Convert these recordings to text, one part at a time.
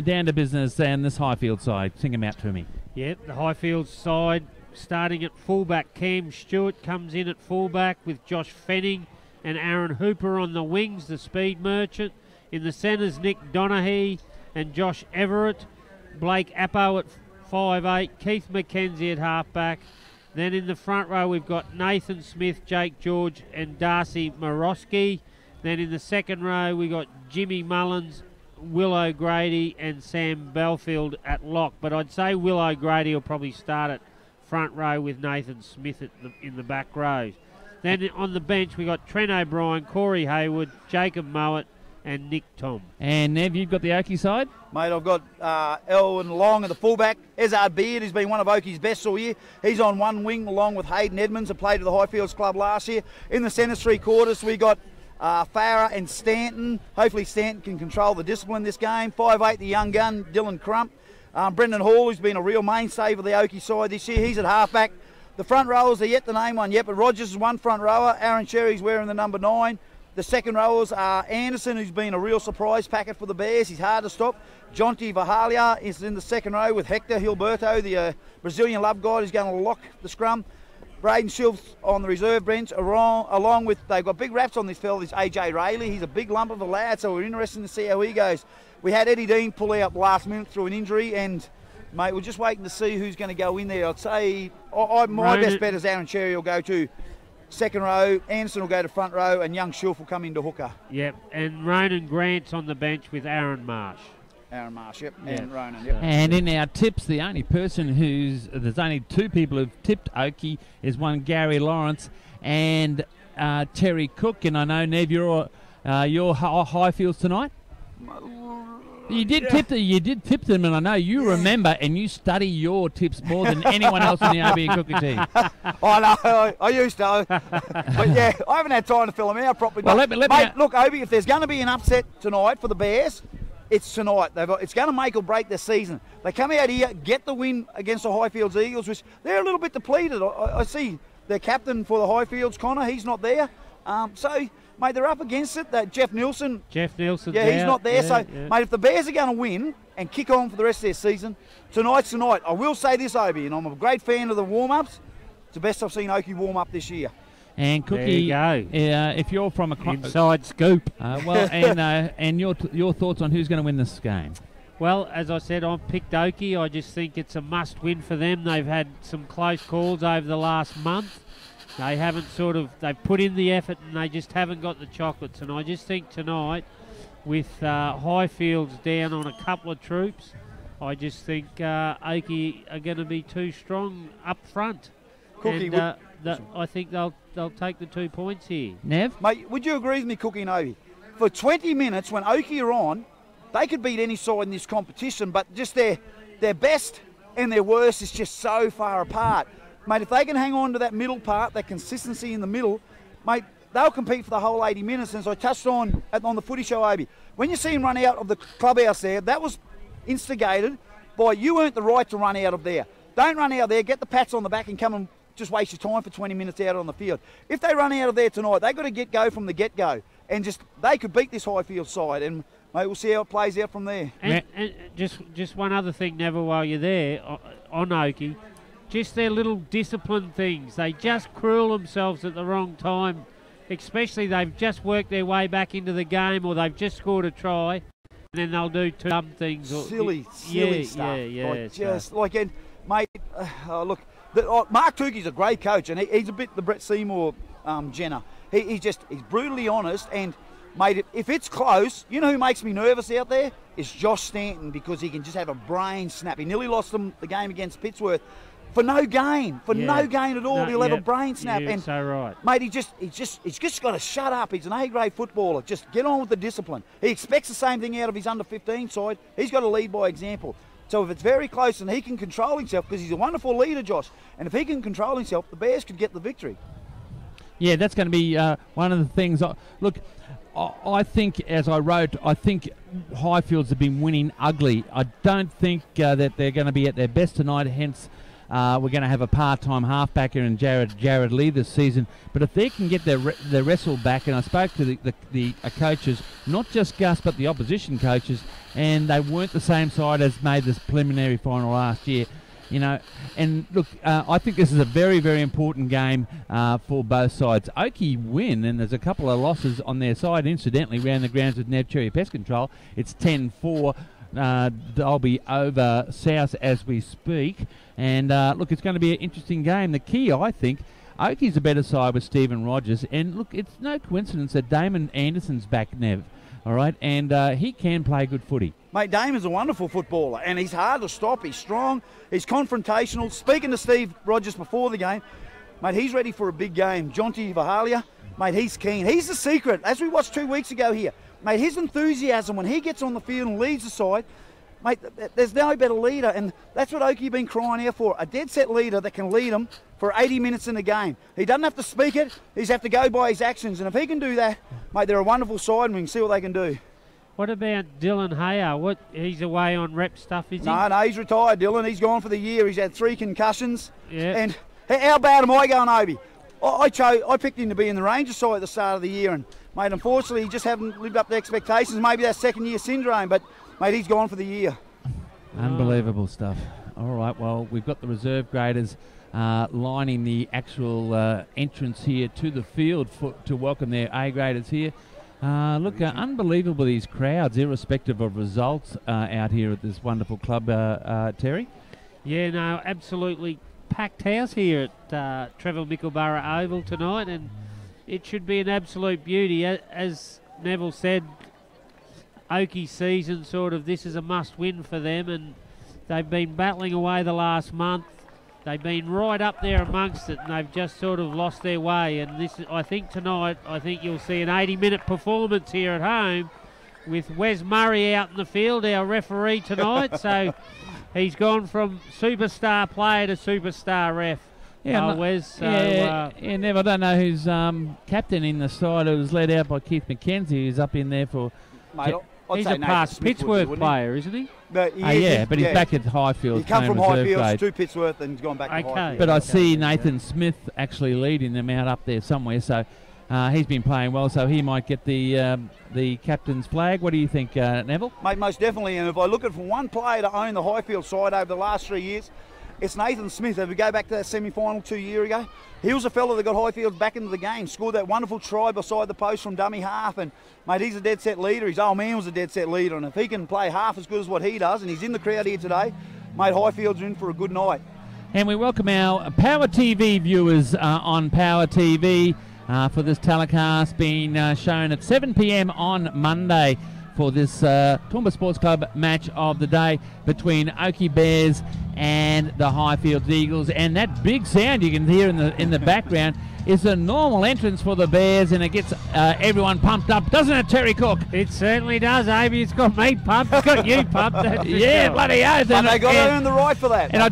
down to business and this Highfield side. Sing them out to me. Yep, the Highfields side starting at fullback. Cam Stewart comes in at fullback with Josh Fenning and Aaron Hooper on the wings, the speed merchant. In the centres, Nick Donaghy and Josh Everett. Blake Appo at 5'8", Keith McKenzie at halfback. Then in the front row, we've got Nathan Smith, Jake George and Darcy Morosky. Then in the second row, we got Jimmy Mullins, Will O'Grady and Sam Belfield at lock. But I'd say Will O'Grady will probably start at front row with Nathan Smith in the back rows. Then on the bench, we got Trent O'Brien, Corey Hayward, Jacob Mowat and Nick Tom. And Nev, you've got the Oakey side? Mate, I've got Elwyn Long at the fullback. Ezard Beard has been one of Oakey's best all year. He's on one wing along with Hayden Edmonds, who played at the Highfields Club last year. In the centre three quarters, we got Farah and Stanton. Hopefully Stanton can control the discipline this game. 5'8", the young gun, Dylan Crump. Brendan Hall, who's been a real mainstay for the Oakey side this year. He's at halfback. The front rowers are yet to name one yet, but Rogers is one front rower. Aaron Cherry's wearing the number 9. The second rowers are Anderson, who's been a real surprise packet for the Bears. He's hard to stop. Jonty Vahalia is in the second row with Hector Gilberto, the Brazilian love guide, who's going to lock the scrum. Braden Schilf's on the reserve bench, along with, they've got big raps on this fella, this AJ Rayleigh. He's a big lump of a lad, so we're interested to see how he goes. We had Eddie Dean pull out last minute through an injury, and, mate, we're just waiting to see who's going to go in there. I'd say my best bet is Aaron Cherry will go to second row, Anderson will go to front row, and young Schilf will come into hooker. Yep, and Ronan Grant's on the bench with Aaron Marsh. Aaron Marsh, yep, and Ronan, yep. And in our tips, the only person there's only 2 people who've tipped Oakey is one Gary Lawrence and Terry Cook. And I know, Nev, you're Highfields tonight. You did tip them, and I know you remember and you study your tips more than anyone else in the RB and Cookie team. I know, I used to. But yeah, I haven't had time to fill them out properly. Well, but, mate, look, Obi, if there's going to be an upset tonight for the Bears, it's tonight. It's going to make or break their season. They come out here, get the win against the Highfields Eagles, which they're a little bit depleted. I see their captain for the Highfields, Connor, he's not there. So, mate, they're up against it. Jeff Nielsen. Yeah, he's not there. Mate, if the Bears are going to win and kick on for the rest of their season, tonight's tonight. I will say this, Obi, and I'm a great fan of the warm-ups. It's the best I've seen Oakey warm up this year. And Cookie, if you're from a inside scoop, and your thoughts on who's going to win this game? Well, as I said, I've picked Oakey. I just think it's a must-win for them. They've had some close calls over the last month. They haven't they've put in the effort and they just haven't got the chocolates. And I just think tonight, with Highfields down on a couple of troops, I just think Oakey are going to be too strong up front. Cookie, I think they'll take the 2 points here. Nev? Mate, would you agree with me, Cookie and Obi? For 20 minutes, when Oakey are on, they could beat any side in this competition, but just their best and their worst is just so far apart. Mate, if they can hang on to that middle part, that consistency in the middle, mate, they'll compete for the whole 80 minutes. And as I touched on the footy show, Obi, when you see him run out of the clubhouse there, that was instigated by you earned the right to run out of there. Don't run out of there, get the pats on the back and come and just waste your time for 20 minutes out on the field. If they run out of there tonight, they've got to go from the get-go. And they could beat this Highfield side. And, mate, we'll see how it plays out from there. And just one other thing, Neville, while you're there, on Oakey, just their little discipline things. They just cruel themselves at the wrong time. Especially they've just worked their way back into the game or they've just scored a try and then they'll do 2 dumb things. Silly stuff. Mate, look, Mark Tukey's a great coach and he's a bit the Brett Seymour Jenner. He's brutally honest and, mate, if it's close, you know who makes me nervous out there? Is Josh Stanton because he can just have a brain snap. He nearly lost them the game against Pittsworth. For no gain at all, he'll have a brain snap. You're so right. Mate, he's just got to shut up. He's an A-grade footballer. Just get on with the discipline. He expects the same thing out of his under-15 side. He's got to lead by example. So if it's very close and he can control himself, because he's a wonderful leader, Josh, and if he can control himself, the Bears could get the victory. Yeah, that's going to be one of the things. Look, I think, as I wrote, I think Highfields have been winning ugly. I don't think that they're going to be at their best tonight, hence we're going to have a part-time halfbacker in Jared Lee this season. But if they can get their wrestle back, and I spoke to the coaches, not just Gus, but the opposition coaches, and they weren't the same side as made this preliminary final last year. You know, and look, I think this is a very, very important game for both sides. Oakey win, and there's a couple of losses on their side, incidentally, round the grounds with Nev Cherry Pest Control. It's 10-4. They'll be over South as we speak. And look, it's going to be an interesting game. The key, I think, Oakey's a better side with Stephen Rogers. And look, it's no coincidence that Damon Anderson's back, Nev. All right, and he can play good footy. Mate, Damon's a wonderful footballer, and he's hard to stop. He's strong. He's confrontational. Speaking to Steve Rogers before the game, mate, he's ready for a big game. Jonty Vahalia, mate, he's keen. He's the secret. As we watched 2 weeks ago here, mate, his enthusiasm when he gets on the field and leads the side, mate, there's no better leader, and that's what Oakey have been crying out for, a dead-set leader that can lead them for 80 minutes in the game. He doesn't have to speak it, he's have to go by his actions, and if he can do that, mate, they're a wonderful side, and we can see what they can do. What about Dylan Hayer? He's away on rep stuff, is he? No, he's retired, Dylan. He's gone for the year. He's had 3 concussions. Yeah. And how bad am I going, Obi? I picked him to be in the Rangers side at the start of the year, and, mate, unfortunately, he just haven't lived up to expectations. Maybe that second-year syndrome, but, mate, he's gone for the year. Unbelievable stuff. All right, well, we've got the reserve graders lining the actual entrance here to the field to welcome their A graders here. Look, unbelievable, these crowds, irrespective of results out here at this wonderful club, Terry. Yeah, no, absolutely packed house here at Trevor Mickleborough Oval tonight, and it should be an absolute beauty. As Neville said, Oakey season this is a must-win for them, and they've been battling away the last month. They've been right up there amongst it, and they've just lost their way. And I think tonight, you'll see an 80-minute performance here at home with Wes Murray out in the field, our referee tonight. So he's gone from superstar player to superstar ref. Yeah, Wes. So, Nev, I don't know who's captain in the side. It was led out by Keith McKenzie, who's up in there for... Mate, he's a past Pittsworth player, isn't he? But he's back at Highfields. He come from Highfields to Pittsworth and he's gone back to Highfields. But I see Nathan Smith actually leading them out up there somewhere, so he's been playing well, so he might get the captain's flag. What do you think, Neville? Mate, most definitely, and if I look at from one player to own the Highfield side over the last 3 years, it's Nathan Smith. If we go back to that semi-final 2 years ago, he was a fella that got Highfield back into the game, scored that wonderful try beside the post from dummy half, and, mate, he's a dead-set leader. His old man was a dead-set leader, and if he can play half as good as what he does, and he's in the crowd here today, mate, Highfield's in for a good night. And we welcome our Power TV viewers on Power TV for this telecast being shown at 7 p.m. on Monday for this Toowoomba Sports Club match of the day between Oakey Bears and the Highfields Eagles. And that big sound you can hear in the background is a normal entrance for the Bears, and it gets everyone pumped up, doesn't it, Terry Cook? It certainly does, Amy. It's got me pumped. It's got you pumped. Yeah, bloody oath. And they got to earn the right for that. And I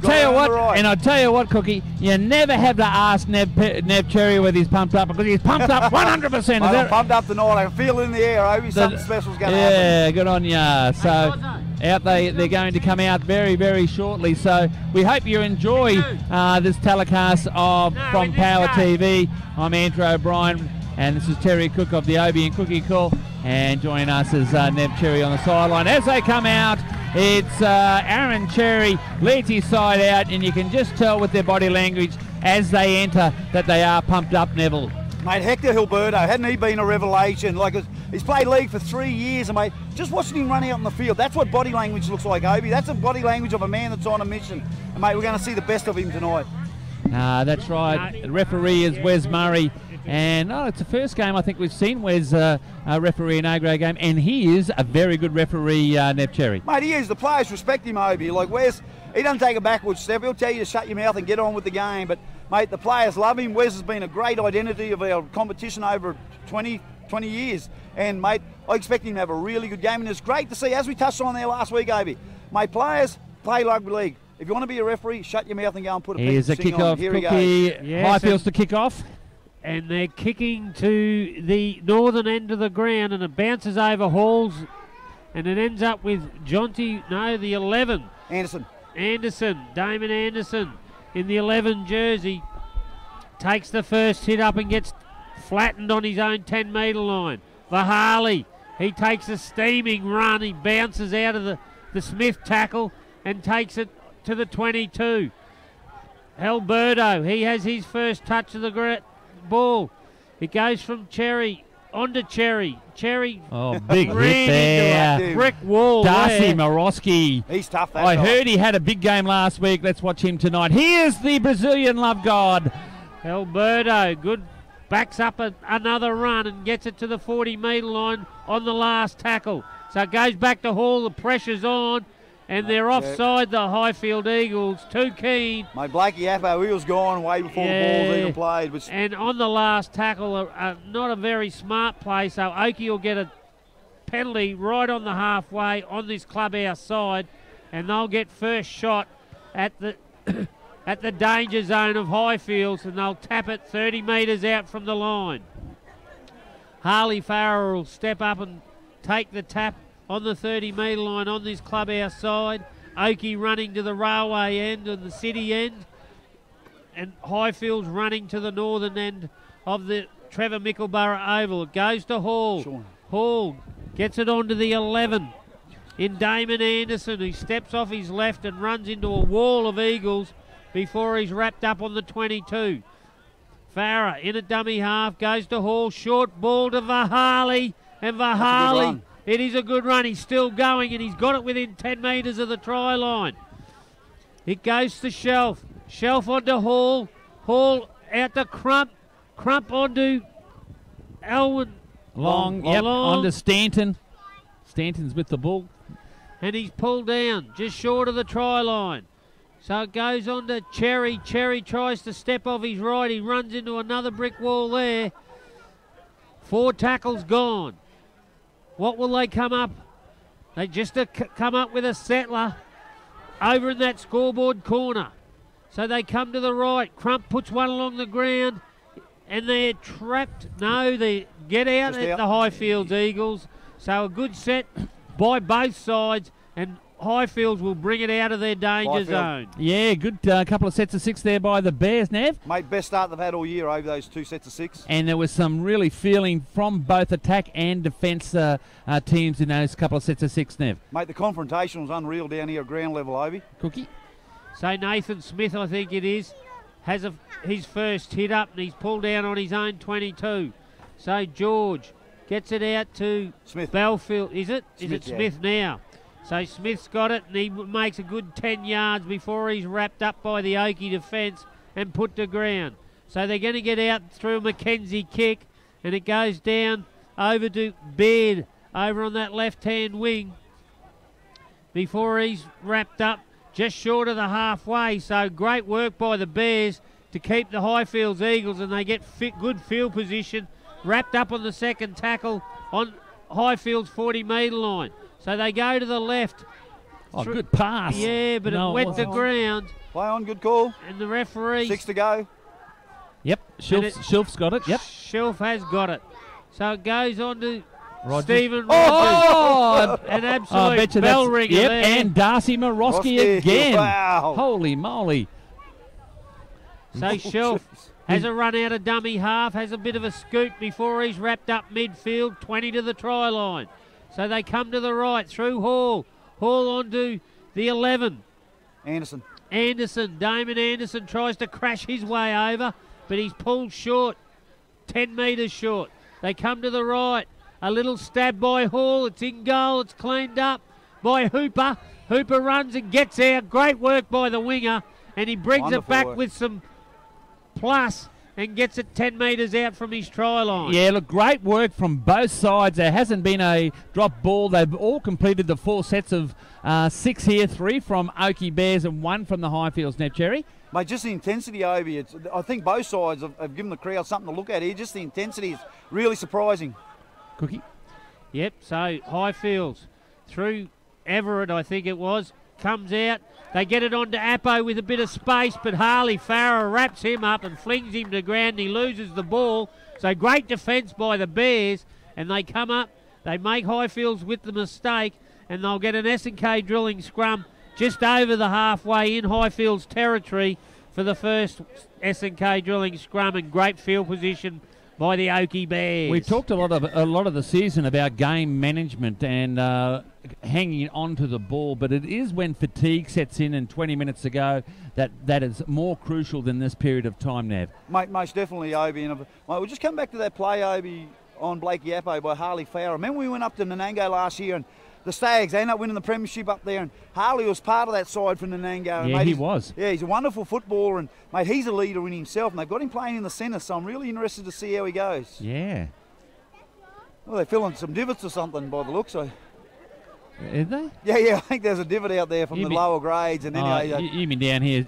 tell you what, Cookie, you never have to ask Nev Cherry whether he's pumped up, because he's pumped up 100%. I'm pumped up tonight. I can feel it in the air, Obi. Something special's going to happen. Yeah, good on ya. So they're going to come out very, very shortly. So we hope you enjoy this telecast from Power TV. I'm Andrew O'Brien, and this is Terry Cook of the Obi and Cookie Call. And joining us is Nev Cherry on the sideline. As they come out, it's Aaron Cherry leads his side out, and you can just tell with their body language as they enter that they are pumped up, Neville. Mate, Hector Hilberto, hadn't he been a revelation? He's played league for 3 years, and, mate, just watching him run out on the field, that's what body language looks like, Obi. That's a body language of a man that's on a mission. And, mate, we're going to see the best of him tonight. That's right. The referee is Wes Murray. And it's the first game I think we've seen Wes referee an A-grade game, and he is a very good referee, Nev Cherry. Mate, he is. The players respect him, Obi. Like Wes, he doesn't take a backward step. He'll tell you to shut your mouth and get on with the game. But, mate, the players love him. Wes has been a great identity of our competition over 20 years. And, mate, I expect him to have a really good game. And it's great to see, as we touched on there last week, Obi, mate, players play rugby league. If you want to be a referee, shut your mouth and go and put a Here's a kick-off, Cookie. Highfields to kick off. And they're kicking to the northern end of the ground, and it bounces over Halls, and it ends up with the 11. Anderson, Damon Anderson in the 11 jersey. Takes the first hit up and gets flattened on his own 10-metre line. Vahali He takes a steaming run. He bounces out of the Smith tackle and takes it to the 22. Alberto, he has his first touch of the ball. It goes from Cherry onto Cherry. Cherry big hit there. into a brick wall. Darcy Morosky. He's tough. I heard he had a big game last week. Let's watch him tonight. Here's the Brazilian love god. Alberto, good. Backs up another run and gets it to the 40-metre line on the last tackle. So it goes back to Hall. The pressure's on, and they're offside the Highfield Eagles. Too keen. My Blakey Appo, he was gone way before the ball's even played. And on the last tackle, not a very smart play, so Oakey will get a penalty right on the halfway on this clubhouse side, and they'll get first shot at the at the danger zone of Highfields, and they'll tap it 30 metres out from the line. Harley Farrell will step up and take the tap on the 30-metre line on this clubhouse side. Oakey running to the railway end and the city end, and Highfields running to the northern end of the Trevor Mickleborough Oval. It goes to Hall. Sure. Hall gets it onto the 11 in Damon Anderson, who steps off his left and runs into a wall of Eagles before he's wrapped up on the 22. Farah in a dummy half, goes to Hall, short ball to Vahali, and Vahali, it is a good run. He's still going, and he's got it within 10 metres of the try line. It goes to Shelf. Shelf onto Hall. Hall out to Crump. Crump onto Elwin. Long, onto Stanton. Stanton's with the ball. And he's pulled down, just short of the try line. So it goes on to Cherry. Cherry tries to step off his right. He runs into another brick wall there. 4 tackles gone. What will they come up? They just come up with a settler over in that scoreboard corner. So they come to the right. Crump puts one along the ground, and they're trapped. No, they get out at the Highfields Eagles. So a good set by both sides, and Highfields will bring it out of their danger zone. Yeah, good couple of sets of 6 there by the Bears, Nev. Mate, best start they've had all year over those 2 sets of 6. And there was some really feeling from both attack and defence teams in those couple of sets of 6, Nev. Mate, the confrontation was unreal down here at ground level, Obi. Cookie. So Nathan Smith, I think it is, has his first hit up, and he's pulled down on his own 22. So George gets it out to Smith. Belfield. Is it? Smith, is it Smith now? So Smith's got it, and he makes a good 10 yards before he's wrapped up by the Oakey defence and put to ground. So they're going to get out through a Mackenzie kick, and it goes down over to Baird over on that left-hand wing before he's wrapped up just short of the halfway. So great work by the Bears to keep the Highfields Eagles, and they get good field position, wrapped up on the second tackle on Highfields 40-metre line. So they go to the left. Oh, good pass. Yeah, but it wet the ground. Play on, good call. And the referee. 6 to go. Yep, Shelf's got it. Yep. Shelf has got it. So it goes on to Rogers. Stephen Rogers. An absolute bell ringer there. there. And Darcy Morosky again. Wow. Holy moly. So Shelf has a run out of dummy half, has a bit of a scoot before he's wrapped up midfield, 20 to the try line. So they come to the right through Hall. Hall onto the 11. Anderson. Damon Anderson tries to crash his way over, but he's pulled short, 10 metres short. They come to the right. A little stab by Hall. It's in goal. It's cleaned up by Hooper. Hooper runs and gets out. Great work by the winger, and he brings it back with some plus and gets it 10 metres out from his try line. Yeah, look, great work from both sides. There hasn't been a drop ball. They've all completed the 4 sets of 6 here, 3 from Oakey Bears and 1 from the Highfields. Neb Cherry? Mate, just the intensity over here. I think both sides have given the crowd something to look at here. Just the intensity is really surprising. Cookie? Yep, so Highfields through Everett, I think it was, comes out. They get it on to Appo with a bit of space, but Harley Farrer wraps him up and flings him to ground. He loses the ball. So great defence by the Bears, and they come up. They make Highfields with the mistake, and they'll get an S&K drilling scrum just over the halfway in Highfields territory for the first S&K drilling scrum, and great field position by the Oakey Bears. We talked a lot of the season about game management and hanging on to the ball, but it is when fatigue sets in and 20 minutes to go that is more crucial than this period of time, Nev. Mate, most definitely, Obi. And mate, we'll just come back to that play, Obi, on Blake Yappo by Harley Fowler. Remember we went up to Nanango last year and the Stags, they ended up winning the premiership up there, and Harley was part of that side for Nanango. And Yeah, mate, he was. Yeah, he's a wonderful footballer, and mate, he's a leader in himself, and they've got him playing in the centre, so I'm really interested to see how he goes. Yeah. Well, they're filling some divots or something by the looks of. Is they? Yeah, I think there's a divot out there from the lower grades. And anyway, you mean down here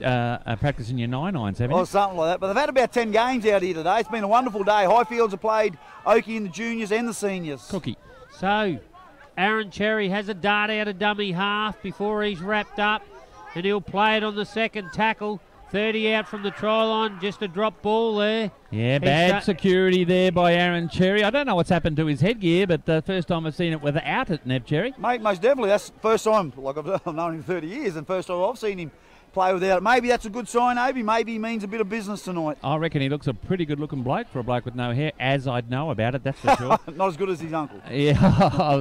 practicing your 9-irons, haven't you? or something like that. But they've had about 10 games out here today. It's been a wonderful day. Highfields have played Oakey in the juniors and the seniors. Cookie. So, Aaron Cherry has a dart out of dummy half before he's wrapped up, and he'll play it on the second tackle. 30 out from the try line, just a drop ball there. Yeah, bad security there by Aaron Cherry. I don't know what's happened to his headgear, but the first time I've seen it without it, Nev Cherry. Mate, most definitely. That's the first time, like I've known him 30 years, and first time I've seen him play without it. Maybe that's a good sign, Obi. Maybe he means a bit of business tonight. I reckon he looks a pretty good looking bloke for a bloke with no hair, as I'd know about it, that's for sure. Not as good as his uncle. Yeah.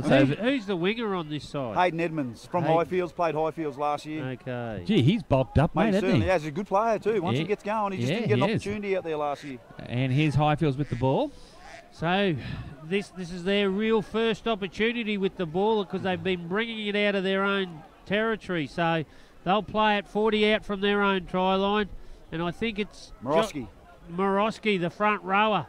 Who's the winger on this side? Hayden Edmonds from Highfields, played Highfields last year. Okay. Gee, he's bulked up, mate, hasn't he? Yeah, he's a good player too. Once he gets going, he just didn't get an opportunity out there last year. And here's Highfields with the ball. So this is their real first opportunity with the ball because they've been bringing it out of their own territory. So they'll play it 40 out from their own try line, and I think it's Morosky, the front rower.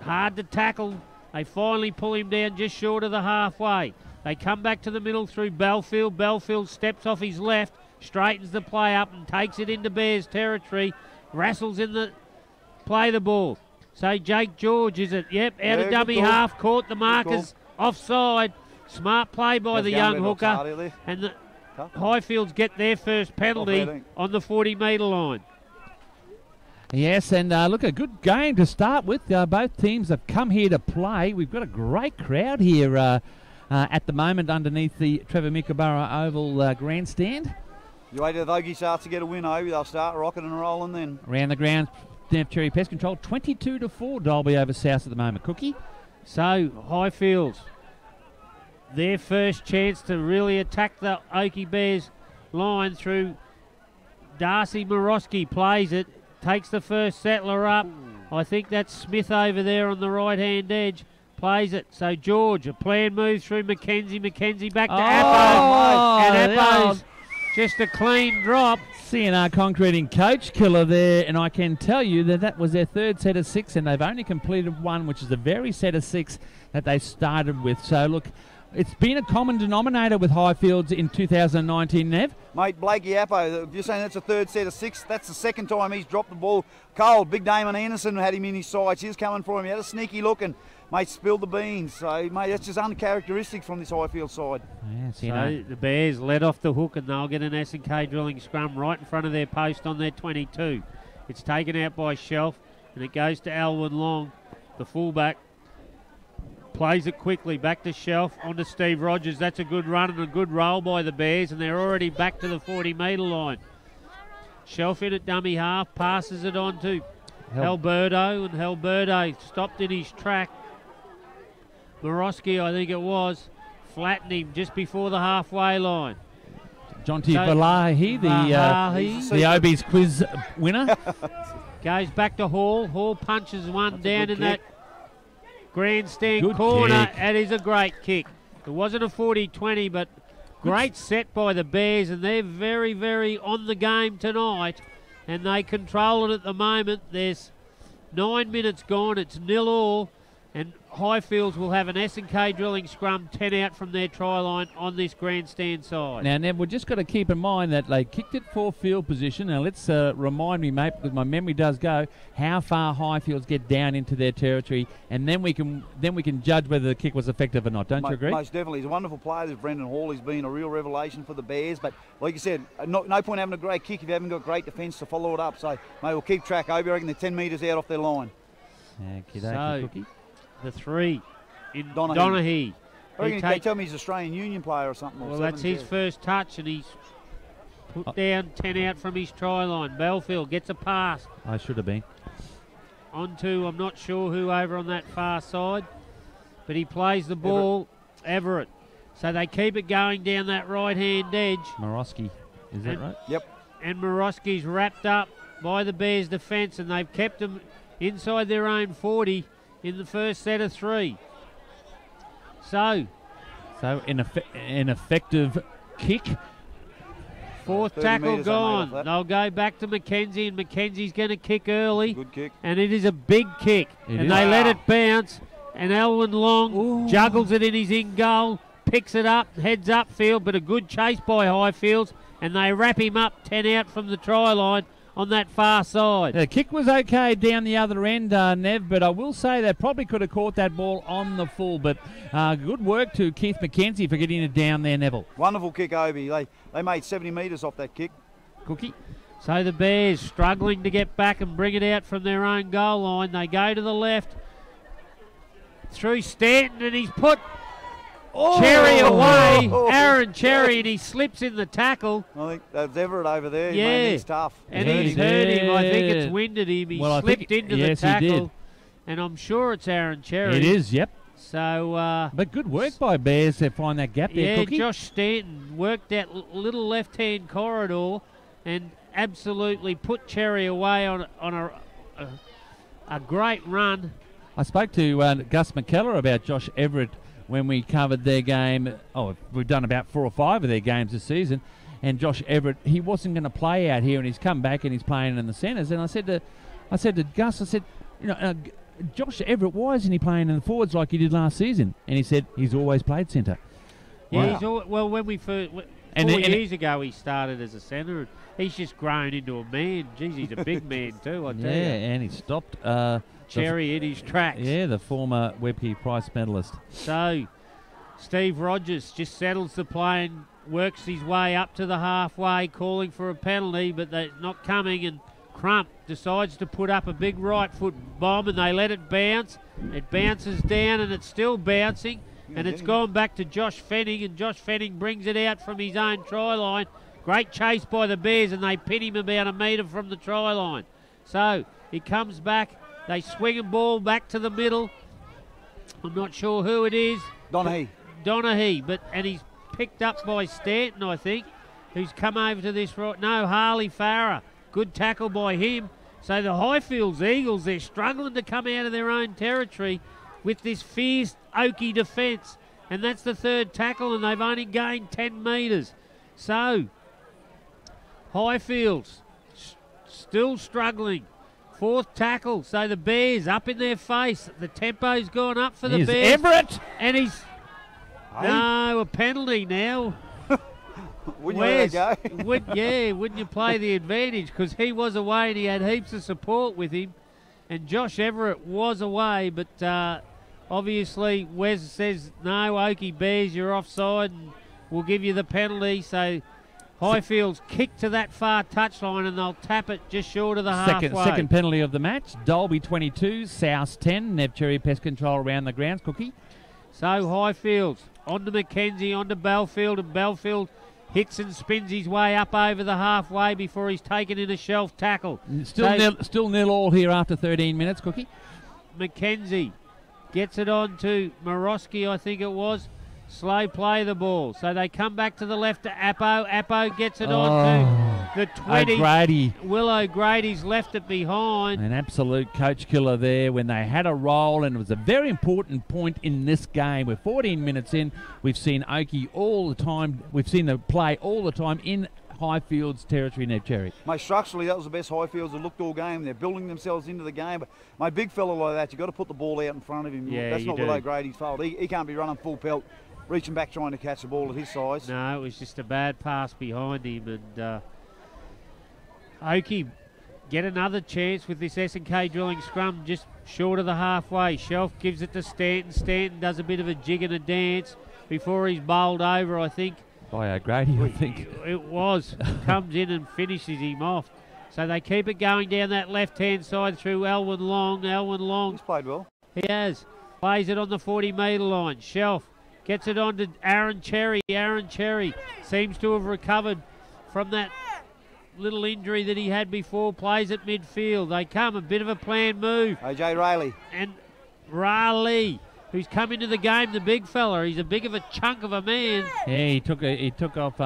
Hard to tackle. They finally pull him down just short of the halfway. They come back to the middle through Belfield. Belfield steps off his left, straightens the play up and takes it into Bears territory. Wrestles in the play the ball. So Jake George, is it? Yep, out of dummy half, caught the markers offside. Smart play by the young hooker. And the Highfields get their first penalty on the 40-metre line. Yes, and look, a good game to start with. Both teams have come here to play. We've got a great crowd here at the moment underneath the Trevor Mickleborough Oval grandstand. You wait till the Oakey starts to get a win, Obi. They'll start rocking and rolling then. Around the ground, Nev Cherry Pest Control, 22-4 Dalby over South at the moment. Cookie? So, Highfields, their first chance to really attack the Oakey Bears line through Darcy Morosky. Plays it, takes the first settler up. I think that's Smith over there on the right-hand edge. Plays it. So George, a planned move through Mackenzie. Mackenzie back to Appo. And Appo's just a clean drop. CNR Concreting coach killer there, and I can tell you that was their third set of 6, and they've only completed one, which is the very set of 6 that they started with. So look, it's been a common denominator with Highfields in 2019, Nev. Mate, Blakey Appo, if you're saying that's a third set of 6, that's the second time he's dropped the ball cold. Big Damon Anderson had him in his sights. He was coming for him. He had a sneaky look and, mate, spilled the beans. So, mate, that's just uncharacteristic from this Highfield side. Yes, so the Bears let off the hook and they'll get an S&K drilling scrum right in front of their post on their 22. It's taken out by Shelf and it goes to Alwyn Long, the fullback. Plays it quickly, back to Shelf, onto Steve Rogers. That's a good run and a good roll by the Bears, and they're already back to the 40-metre line. Shelf in at dummy half, passes it on to Halberto, and Halberto stopped in his track. Morosky, I think it was, flattened him just before the halfway line. Jonty Valahi, the Obies quiz winner. Goes back to Hall. Hall punches one down in that grandstand good corner. Kick. That is a great kick. It wasn't a 40-20, but great set by the Bears, and they're very, very on the game tonight, and they control it at the moment. There's 9 minutes gone. It's 0-0, and Highfields will have an S&K drilling scrum 10 out from their try line on this grandstand side. Now, Nev, we've just got to keep in mind that they kicked it for field position. Now, let's remind me, mate, because my memory does go, how far Highfields get down into their territory, and then we can judge whether the kick was effective or not. Don't you agree? Most definitely. He's a wonderful player. This Brendan Hall. He's been a real revelation for the Bears. But like you said, no point having a great kick if you haven't got great defence to follow it up. So, mate, we'll keep track. I reckon they're 10 metres out off their line. So, the 3 in Donaghy. They tell me he's an Australian Union player or something. Well, that's his first touch, and he's put down 10 out from his try line. Belfield gets a pass. I should have been. onto, I'm not sure who over on that far side, but he plays the ball, Everett. So they keep it going down that right-hand edge. Morosky, is that right? Yep. And Morosky's wrapped up by the Bears' defence, and they've kept them inside their own 40 in the first set of 3. So an effective kick. Fourth tackle gone. They'll go back to Mackenzie, and Mackenzie's going to kick early. Good kick. And it is a big kick. They let it bounce, and Elwyn Long juggles it in his in-goal, picks it up, heads upfield, but a good chase by Highfields, and they wrap him up 10 out from the try line on that far side. The kick was okay down the other end, Nev, but I will say they probably could have caught that ball on the full. But good work to Keith Mackenzie for getting it down there, Neville. Wonderful kick, Obi. They made 70 metres off that kick. Cookie. So the Bears struggling to get back and bring it out from their own goal line. They go to the left through Stanton, and he's put Cherry away, Aaron Cherry, and he slips in the tackle. I think that's Everett over there. Yeah, he's tough. And he's hurt him. I think it's winded him. He slipped into the tackle, and I'm sure it's Aaron Cherry. It is, yep. So, but good work by Bears to find that gap there, Cookie. Josh Stanton worked that little left-hand corridor and absolutely put Cherry away on a great run. I spoke to Gus McKellar about Josh Everett when we covered their game. We've done about 4 or 5 of their games this season. And Josh Everett, he wasn't going to play out here, and he's come back and he's playing in the centres. And I said to Gus, Josh Everett, why isn't he playing in the forwards like he did last season? And he said he's always played centre. Yeah, when we first 4 years ago he started as a centre. He's just grown into a man. Geez, he's a big man too, I tell you. Yeah, and he stopped Cherry in his tracks. Yeah, the former Webke Prize medalist. So Steve Rogers just settles the play and works his way up to the halfway, calling for a penalty, but they're not coming, and Crump decides to put up a big right foot bomb, and they let it bounce. It bounces down, and it's still bouncing, and it's gone back to Josh Fenning, and Josh Fenning brings it out from his own try line. Great chase by the Bears, and they pin him about a metre from the try line. So he comes back. They swing a ball back to the middle. I'm not sure who it is. Donaghy, and he's picked up by Stanton, I think, who's come over to this right. No, Harley Farah. Good tackle by him. So the Highfields Eagles, they're struggling to come out of their own territory with this fierce Oakey defence. And that's the 3rd tackle, and they've only gained 10 metres. So Highfields still struggling. 4th tackle, so the Bears up in their face. The tempo's gone up for the Bears. Everett! And he's... No, a penalty now. Wouldn't you let that go? Wouldn't you play the advantage? Because he was away and he had heaps of support with him. And Josh Everett was away, but obviously Wes says, no, Oakey Bears, you're offside, and we'll give you the penalty. So Highfields kick to that far touchline, and they'll tap it just short of the halfway. Second penalty of the match. Dolby 22, South 10. Nev Cherry Pest Control around the grounds. Cookie. So Highfields onto Mackenzie, onto Belfield, and Belfield hits and spins his way up over the halfway before he's taken in a shelf tackle. Still nil all here after 13 minutes, Cookie. Mackenzie gets it on to Morosky, I think it was. Slow play the ball. So they come back to the left to Appo. Appo gets it on to the 20. O'Grady. Will O'Grady's left it behind. An absolute coach killer there when they had a roll, and it was a very important point in this game. We're 14 minutes in. We've seen Oakey all the time. We've seen the play all the time in Highfields territory, Nev Cherry. Mate, structurally, that was the best Highfields have looked all game. They're building themselves into the game. But my big fella like that, you've got to put the ball out in front of him. Yeah, that's not Will O'Grady's fault. He can't be running full pelt, reaching back trying to catch the ball at his size. No, it was just a bad pass behind him. And Oakey get another chance with this S&K drilling scrum just short of the halfway. Shelf gives it to Stanton. Stanton does a bit of a jig and a dance before he's bowled over, I think. By O'Grady, I think. It was. Comes in and finishes him off. So they keep it going down that left-hand side through Elwyn Long. Elwyn Long. He's played well. He has. Plays it on the 40-metre line. Shelf gets it on to Aaron Cherry. Aaron Cherry seems to have recovered from that little injury that he had before, plays at midfield. They come, a bit of a planned move. AJ Rayleigh. And Raleigh, who's come into the game, the big fella. He's a big of a chunk of a man. Yeah, he took off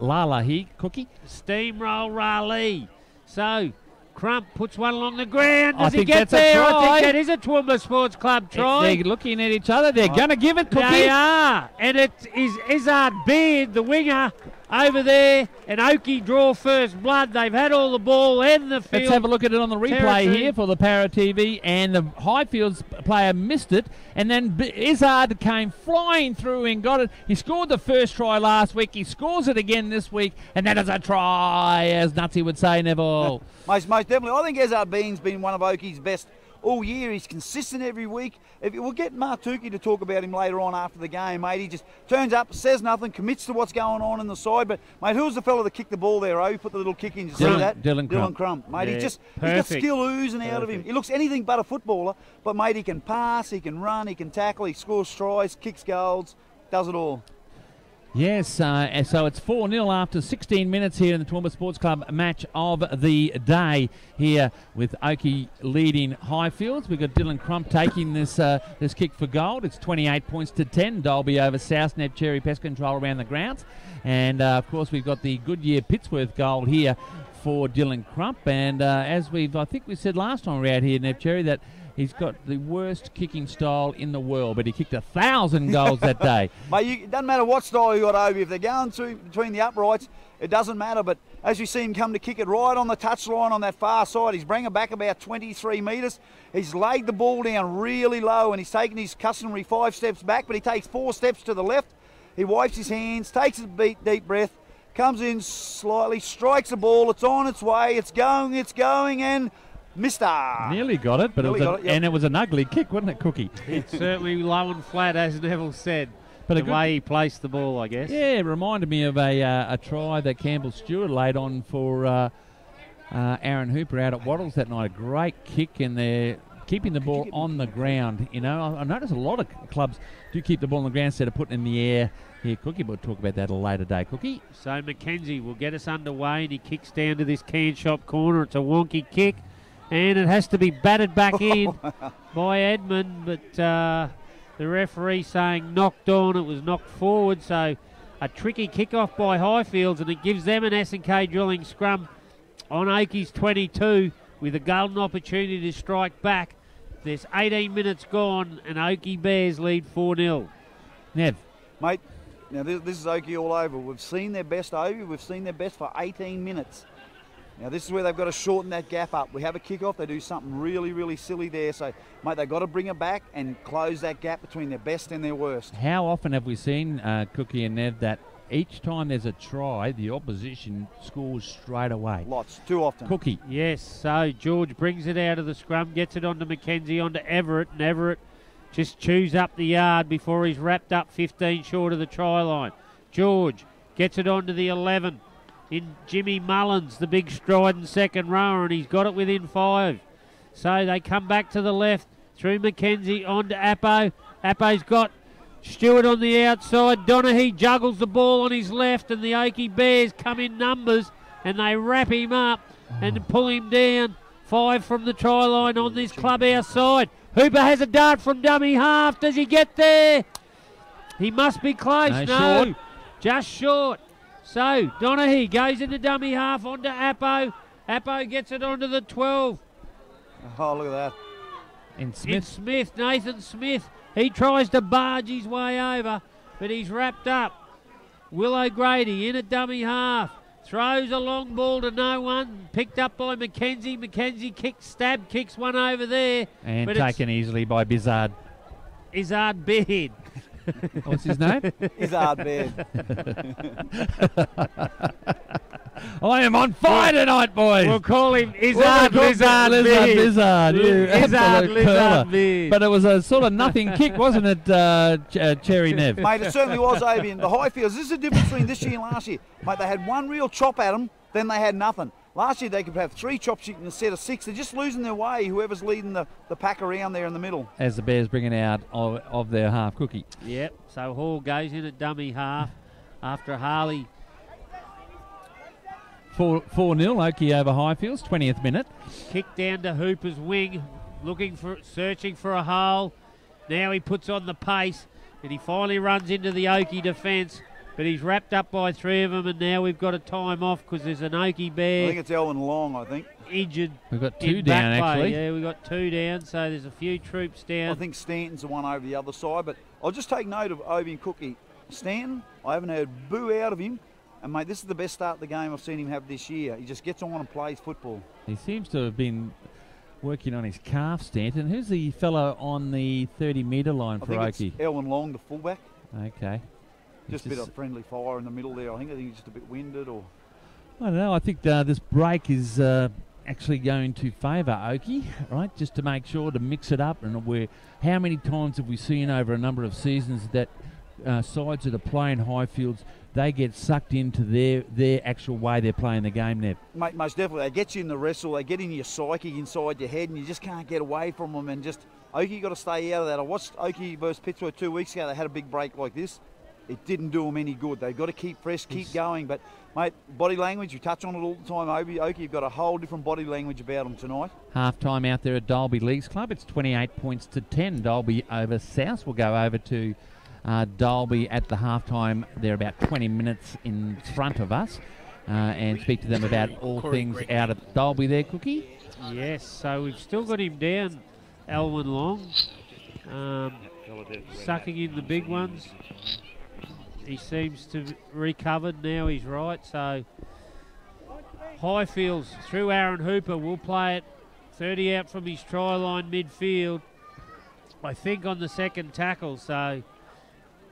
Lala Cookie. Steamroll Raleigh. So Crump puts one along the ground. Does I he think get that's a there? try. I think that is a Toowoomba Sports Club try. They're looking at each other. They're going to give it, Cookie. They are. And it is Izzard Beard, the winger, over there. And Oakey draw first blood. They've had all the ball and the field. Let's have a look at it on the replay territory here for the Para TV. And the Highfields player missed it. And then Izzard came flying through and got it. He scored the first try last week. He scores it again this week. And that is a try, as Nutsy would say, Neville. Most definitely. I think Izzard Bean's been one of Oakey's best all year. He's consistent every week. We'll get Mark Tukey to talk about him later on after the game, mate. He just turns up, says nothing, commits to what's going on in the side. But, mate, who was the fella that kicked the ball there, Who put the little kick in? Did you see that? Dylan Crump. Mate, Yeah, he's got skill oozing out of him. He looks anything but a footballer. But, mate, he can pass, he can run, he can tackle, he scores tries, kicks goals, does it all. Yes, so it's 4-0 after 16 minutes here in the Toowoomba Sports Club match of the day here with Oakey leading Highfields. We've got Dylan Crump taking this kick for gold. It's 28 points to 10. Dolby over South, Neb Cherry Pest Control around the grounds. And, of course, we've got the Goodyear Pittsworth gold here for Dylan Crump. And I think we said last time we were out here, Neb Cherry, that he's got the worst kicking style in the world, but he kicked 1,000 goals that day. Mate, it doesn't matter what style you got over. If they're going through between the uprights, it doesn't matter. But as you see him come to kick it right on the touchline on that far side, he's bringing it back about 23 metres. He's laid the ball down really low, and he's taken his customary 5 steps back, but he takes 4 steps to the left. He wipes his hands, takes a deep breath, comes in slightly, strikes the ball. It's on its way. It's going, and Mister. Nearly got it, but and it was an ugly kick, wasn't it, Cookie? It's certainly low and flat, as Neville said. But the way he placed the ball, I guess. Yeah, it reminded me of a try that Campbell Stewart laid on for Aaron Hooper out at Wattles that night. A great kick, and they're keeping the ball on the ground. You know, I notice a lot of clubs do keep the ball on the ground instead of putting it in the air. Here, Cookie, we'll talk about that a later day, Cookie. So Mackenzie will get us underway, and he kicks down to this can shop corner. It's a wonky kick. And it has to be batted back in by Edmund, but the referee saying knocked on, it was knocked forward. So a tricky kick-off by Highfields, and it gives them an S&K drilling scrum on Oakey's 22 with a golden opportunity to strike back. There's 18 minutes gone, and Oakey Bears lead 4-0. Nev. Mate, now this is Oakey all over. We've seen their best over. We've seen their best for 18 minutes. Now, this is where they've got to shorten that gap up. We have a kick-off. They do something really, really silly there. So, mate, they've got to bring it back and close that gap between their best and their worst. How often have we seen, Cookie and Nev, that each time there's a try, the opposition scores straight away? Lots. Too often. Cookie. Yes, so George brings it out of the scrum, gets it onto Mackenzie, onto Everett, and Everett just chews up the yard before he's wrapped up 15 short of the try line. George gets it onto the 11. In Jimmy Mullins, the big striding second rower, and he's got it within 5. So they come back to the left through Mackenzie onto Appo. Appo's got Stewart on the outside. Donaghy juggles the ball on his left, and the Oakey Bears come in numbers, and they wrap him up and pull him down. 5 from the try line on this clubhouse side. Hooper has a dart from dummy half. Does he get there? He must be close. No, short. Just short. So, Donaghy goes into dummy half onto Appo. Appo gets it onto the 12. Oh, look at that. And Smith. Nathan Smith. He tries to barge his way over, but he's wrapped up. Will O'Grady in at dummy half. Throws a long ball to no one. Picked up by Mackenzie. Mackenzie kicks one over there. And taken easily by Bizzard. Izzard Beard. What's his name? Izzard Beard. I am on fire tonight, boys. We'll call him Izzard Lizard Beard. Izzard, you Izzard absolute curler. Beard. But it was a sort of nothing kick, wasn't it, Cherry Nev? Mate, it certainly was, Avian. The Highfields, this is the difference between this year and last year. Mate, they had one real chop at them, then they had nothing. Last year they could have 3 chops in a set of 6. They're just losing their way, whoever's leading the pack around there in the middle. As the Bears bring it out of their half, Cookie. Yep, so Hall goes in at dummy half after Harley. 4-0 Oakey over Highfields, 20th minute. Kick down to Hooper's wing, searching for a hole. Now he puts on the pace, and he finally runs into the Oakey defence. But he's wrapped up by 3 of them, and now we've got a time off because there's an Oakey bear. I think it's Elwyn Long, Injured. We've got 2 down, actually. Yeah, we've got 2 down, so there's a few troops down. I think Stanton's the one over the other side, but I'll just take note of Obi and Cookie. Stanton, I haven't heard boo out of him. And, mate, this is the best start of the game I've seen him have this year. He just gets on and plays football. He seems to have been working on his calf, Stanton. Who's the fellow on the 30-metre line for I Oakey? think it's Elwyn Long, the fullback. Okay. Just a bit of friendly fire in the middle there. I think he's just a bit winded. Or I don't know. I think this break is actually going to favour Oakey, right? Just to make sure to mix it up. And how many times have we seen over a number of seasons that sides that are playing Highfields, they get sucked into their actual way they're playing the game there. Mate, most definitely. They get you in the wrestle, they get in your psyche inside your head, and you just can't get away from them. And just, Oakey got to stay out of that. I watched Oakey versus Pittsburgh 2 weeks ago. They had a big break like this. It didn't do them any good. They've got to keep fresh, keep going. But, mate, body language, you touch on it all the time, Oakey. You've got a whole different body language about them tonight. Half-time out there at Dalby Leagues Club. It's 28 points to 10. Dalby over South. We'll go over to Dalby at the half-time. They're about 20 minutes in front of us and speak to them about all things out at Dalby there, Cookie. Yes, so we've still got him down, Elwyn Long, sucking in the big ones. He seems to have recovered now, he's right. So Highfields through Aaron Hooper will play it 30 out from his try line midfield, I think on the second tackle. So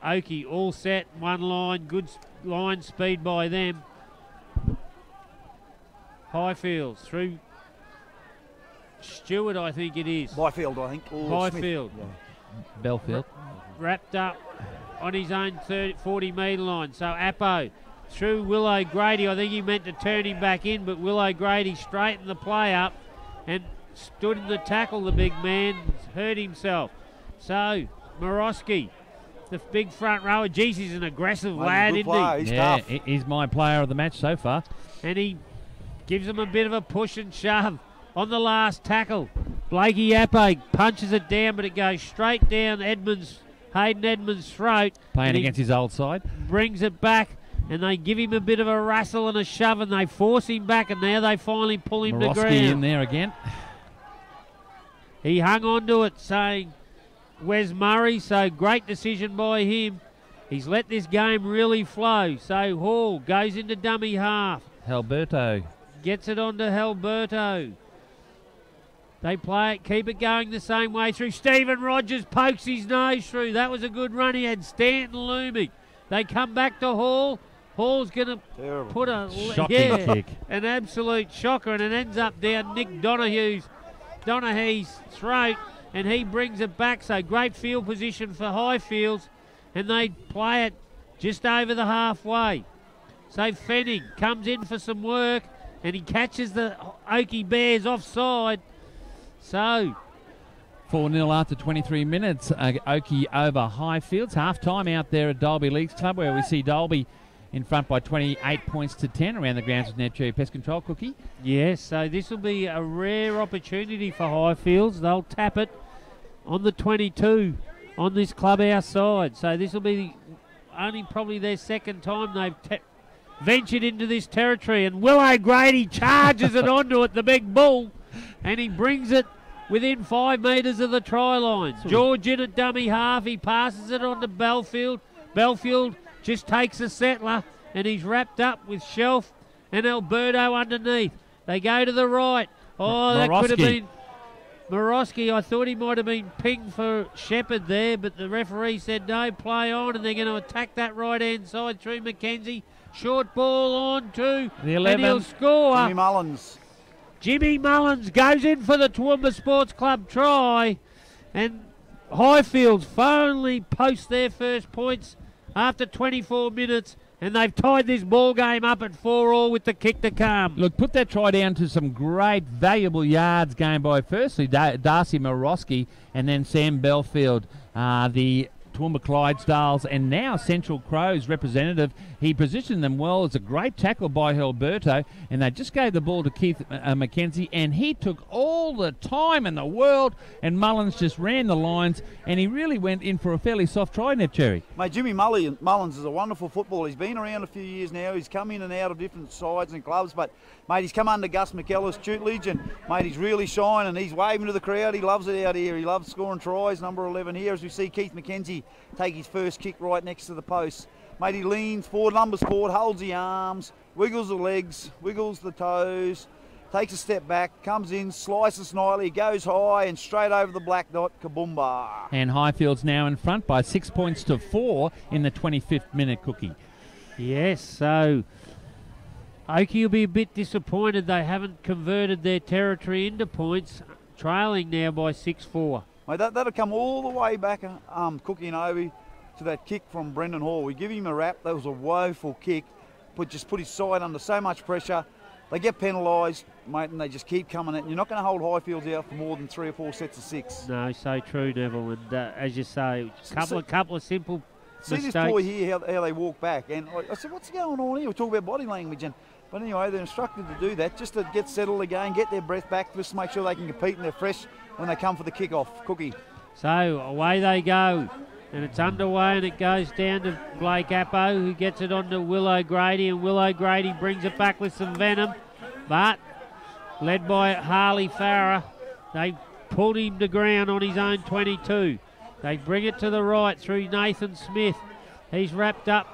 Oakey all set, one line, good line speed by them. Highfields through Stewart, I think it is. Byfield, I think. Byfield. Belfield. Wrapped up on his own 40-metre line. So Appo through Willow Grady. I think he meant to turn him back in, but Willow Grady straightened the play up and stood in the tackle. The big man hurt himself. So Morosky, the big front rower. Geez, he's an aggressive lad, isn't he? He's tough. tough. He's my player of the match so far. And he gives him a bit of a push and shove on the last tackle. Blakey Appo punches it down, but it goes straight down Hayden Edmonds' throat. Playing against his old side. Brings it back, and they give him a bit of a wrestle and a shove, and they force him back, and now they finally pull him to ground. in there again. He hung on to it, saying Wes Murray, so great decision by him. He's let this game really flow. So Hall goes into dummy half. Halberto. Gets it onto Halberto. They play it, keep it going the same way through. Stephen Rogers pokes his nose through. That was a good run. He had Stanton looming. They come back to Hall. Hall's going to put a shocking kick. An absolute shocker, and it ends up down Nick Donahue's throat, and he brings it back. So great field position for Highfields, and they play it just over the halfway. So Fenning comes in for some work, and he catches the Oakey Bears offside. So 4-0 after 23 minutes. Oakey over Highfields. Half-time out there at Dalby Leagues Club, where we see Dalby in front by 28 points to 10 around the grounds with Neptune Pest Control, Cookie. Yes, so this will be a rare opportunity for Highfields. They'll tap it on the 22 on this clubhouse side. So this will be only probably their second time they've ventured into this territory. And Willow Grady charges it onto it, the big bull, and he brings it within 5 metres of the try line. George in at dummy half. He passes it on to Belfield. Belfield just takes a settler, and he's wrapped up with Shelf and Alberto underneath. They go to the right. Oh, that could have been Morosky. I thought he might have been pinged for Shepherd there, but the referee said no, play on, and they're going to attack that right-hand side through Mackenzie. Short ball on to the 11. And he'll score. Jimmy Mullins. Jimmy Mullins goes in for the Toowoomba Sports Club try, and Highfields finally post their first points after 24 minutes, and they've tied this ball game up at 4-4 with the kick to come. Look, put that try down to some great, valuable yards gained by firstly Darcy Morosky and then Sam Belfield, the Toowoomba Clydesdales and now Central Crows representative. He positioned them well. It's a great tackle by Alberto, and they just gave the ball to Keith McKenzie, and he took all the time in the world, and Mullins just ran the lines, and he really went in for a fairly soft try, Nev Cherry. Mate, Jimmy Mullins is a wonderful footballer. He's been around a few years now. He's come in and out of different sides and clubs, but, mate, he's come under Gus McKellar's tutelage, and, mate, he's really shining. He's waving to the crowd. He loves it out here. He loves scoring tries. Number 11 here, as we see Keith McKenzie take his first kick right next to the post. Mate, he leans forward, lumbers forward, holds the arms, wiggles the legs, wiggles the toes, takes a step back, comes in, slices nicely, goes high and straight over the black dot, kaboomba. And Highfields now in front by 6 points to 4 in the 25th minute, Cookie. Yes, so Oakey will be a bit disappointed they haven't converted their territory into points, trailing now by 6-4. Mate, that'll come all the way back, Cookie and Obi, to that kick from Brendan Hall. We give him a rap. That was a woeful kick. Just put his side under so much pressure. They get penalised, mate, and they just keep coming at. You're not going to hold Highfields out for more than 3 or 4 sets of 6. No, so true, Neville. And as you say, couple of simple mistakes. See this boy here, how they walk back. And I said, what's going on here? We talk about body language. But anyway, they're instructed to do that just to get settled again, get their breath back, just to make sure they can compete and they're fresh when they come for the kick-off. Cookie. So away they go. And it's underway, and it goes down to Blake Appo, who gets it on to Will O'Grady, and Will O'Grady brings it back with some venom. But, led by Harley Farah, they pulled him to ground on his own 22. They bring it to the right through Nathan Smith. He's wrapped up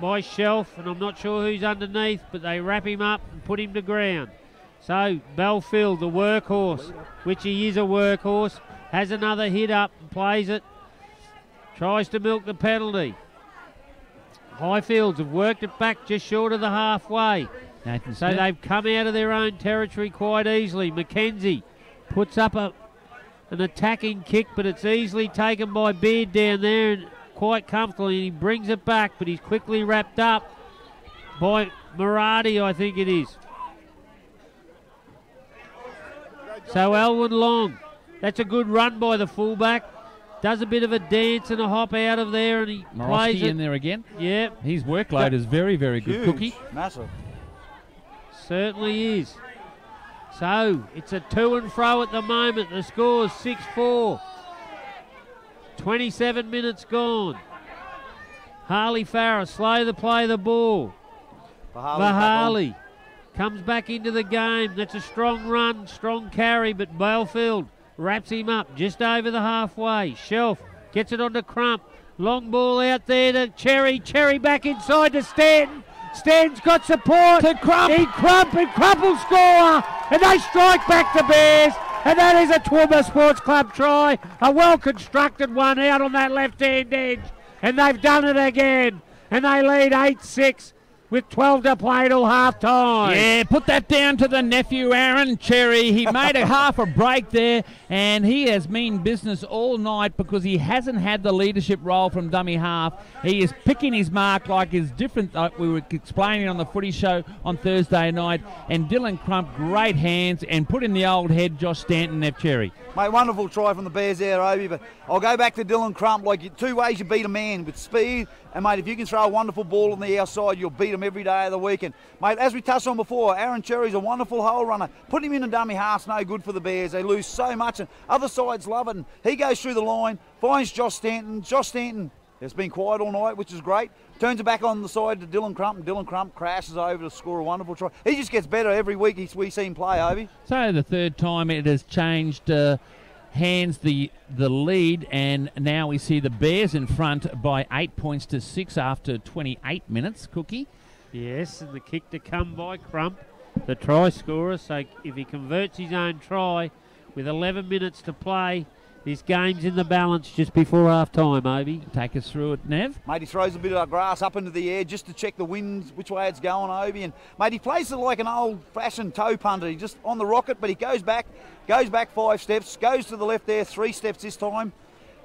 by Shelf, and I'm not sure who's underneath, but they wrap him up and put him to ground. So, Belfield, the workhorse, which he is a workhorse, has another hit up and plays it. Tries to milk the penalty. Highfields have worked it back just short of the halfway. So they've come out of their own territory quite easily. McKenzie puts up an attacking kick, but it's easily taken by Beard down there and quite comfortably. And he brings it back, but he's quickly wrapped up by Maradi, I think it is. So Elwyn Long, that's a good run by the fullback. Does a bit of a dance and a hop out of there, and he plays it in there again. Yeah. His workload is very, very good, Huge. Cookie. Massive. Certainly is. So, it's a to and fro at the moment. The score's 6-4. 27 minutes gone. Harley Farah, slow to play the ball. Bahali comes back into the game. That's a strong run, strong carry, but Balefield wraps him up just over the halfway. Shelf gets it onto Crump. Long ball out there to Cherry. Cherry back inside to Stanton. Stanton's got support. To Crump. And Crump will score. And they strike back the Bears. And that is a Toowoomba Sports Club try. A well-constructed one out on that left-hand edge. And they've done it again. And they lead 8-6. With 12 to play till half-time. Yeah, put that down to the nephew, Aaron Cherry. He made a half a break there, and he has mean business all night because he hasn't had the leadership role from dummy half. He is picking his mark like is different, like we were explaining on the footy show on Thursday night. And Dylan Crump, great hands, and put in the old head, Josh Stanton, Nev Cherry. Mate, wonderful try from the Bears there, Obi, but I'll go back to Dylan Crump. Like, 2 ways you beat a man, with speed, and, mate, if you can throw a wonderful ball on the outside, you'll beat him every day of the week. And, mate, as we touched on before, Aaron Cherry's a wonderful hole runner. Putting him in a dummy half's no good for the Bears. They lose so much, and other sides love it. And he goes through the line, finds Josh Stanton. Josh Stanton has been quiet all night, which is great. Turns it back on the side to Dylan Crump, and Dylan Crump crashes over to score a wonderful try. He just gets better every week we see him play, Obi. So the third time it has changed hands the lead, and now we see the Bears in front by 8 points to 6 after 28 minutes. Cookie. Yes, and the kick to come by Crump, the try scorer. So if he converts his own try with 11 minutes to play, this game's in the balance just before half-time, Obi. Take us through it, Nev. Mate, he throws a bit of grass up into the air just to check the wind, which way it's going, Obi. And, mate, he plays it like an old-fashioned toe punter. He just on the rocket, but he goes back 5 steps, goes to the left there, 3 steps this time.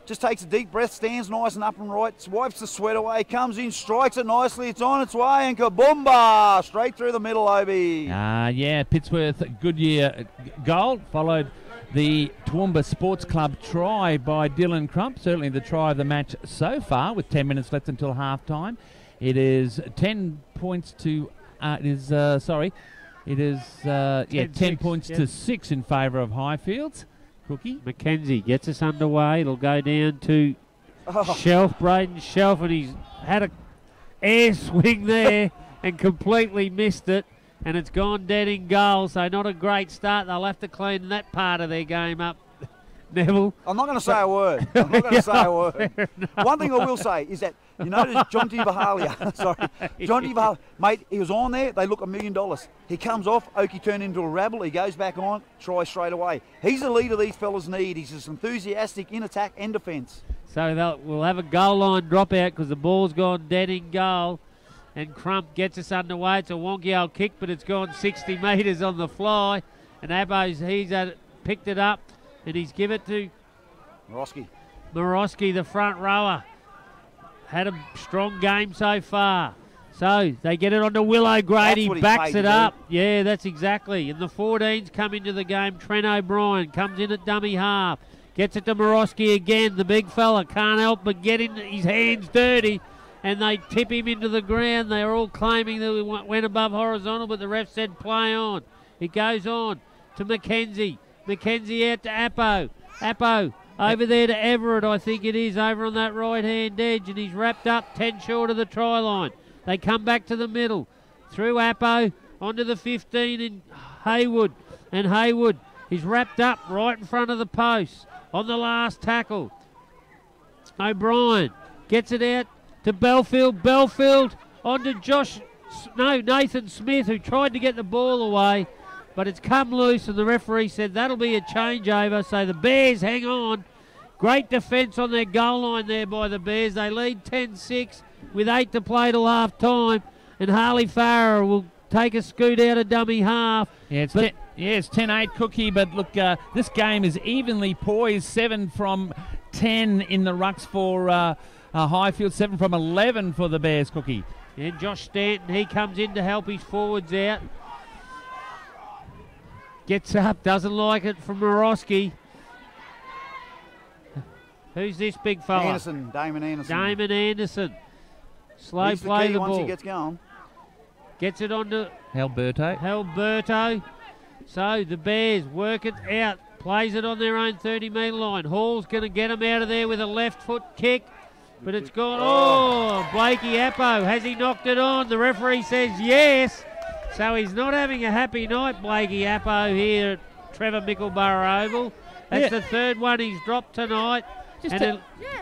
Just takes a deep breath, stands nice and up and right, wipes the sweat away, comes in, strikes it nicely. It's on its way, and kaboomba! Straight through the middle, Obi. Yeah, Pittsworth Goodyear goal, followed the Toowoomba Sports Club try by Dylan Crump, certainly the try of the match so far, with 10 minutes left until half-time. It is 10 points to, 10 points to 6 in favour of Highfields. Cookie. Mackenzie gets us underway. It'll go down to Shelf, Braden Shelf, and he's had a air swing there and completely missed it, and it's gone dead in goal, so not a great start. They'll have to clean that part of their game up, Neville. I'm not going to say a word. I'm not going to say a word. One thing I will say is that, you notice Jonty Bahalia, sorry, Jonty Bahalia, mate, he was on there, they look $1 million. He comes off, Oakey turned into a rabble, he goes back on, try straight away. He's the leader these fellas need. He's just enthusiastic in attack and defence. So we'll have a goal line dropout because the ball's gone dead in goal. And Crump gets us underway. It's a wonky old kick, but it's gone 60 metres on the fly. And Abbo's, picked it up, and he's given it to Morosky, the front rower. Had a strong game so far. So they get it onto Willow Grady, backs it up. Yeah, that's exactly. And the 14s come into the game. Trent O'Brien comes in at dummy half. Gets it to Morosky again. The big fella can't help but get his hands dirty. And they tip him into the ground. They are all claiming that we went above horizontal, but the ref said play on. It goes on to Mackenzie. Mackenzie out to Appo. Appo over there to Everett, I think it is, over on that right-hand edge, and he's wrapped up 10 short of the try line. They come back to the middle. Through Appo, onto the 15 in Haywood. And Haywood, he's wrapped up right in front of the post on the last tackle. O'Brien gets it out to Belfield. Belfield onto Nathan Smith, who tried to get the ball away, but it's come loose, and the referee said that'll be a changeover. So the Bears hang on. Great defence on their goal line there by the Bears. They lead 10-6 with 8 to play till half time, and Harley Farrer will take a scoot out of dummy half. Yeah, it's 10-8, Cookie, but look, this game is evenly poised. 7 from 10 in the rucks for Highfield, 7 from 11 for the Bears, Cookie. And Josh Stanton, he comes in to help his forwards out. Gets up, doesn't like it from Morosky. Who's this big fella? Damon Anderson. Damon Anderson. Slow He's play the the key ball. once he gets going. Gets it onto Halberto. So the Bears work it out. Plays it on their own 30-metre line. Hall's going to get him out of there with a left foot kick. But it's gone. Oh, Blakey Appo. Has he knocked it on? The referee says yes. So he's not having a happy night, Blakey Appo, here at Trevor Mickleborough Oval. That's the third one he's dropped tonight.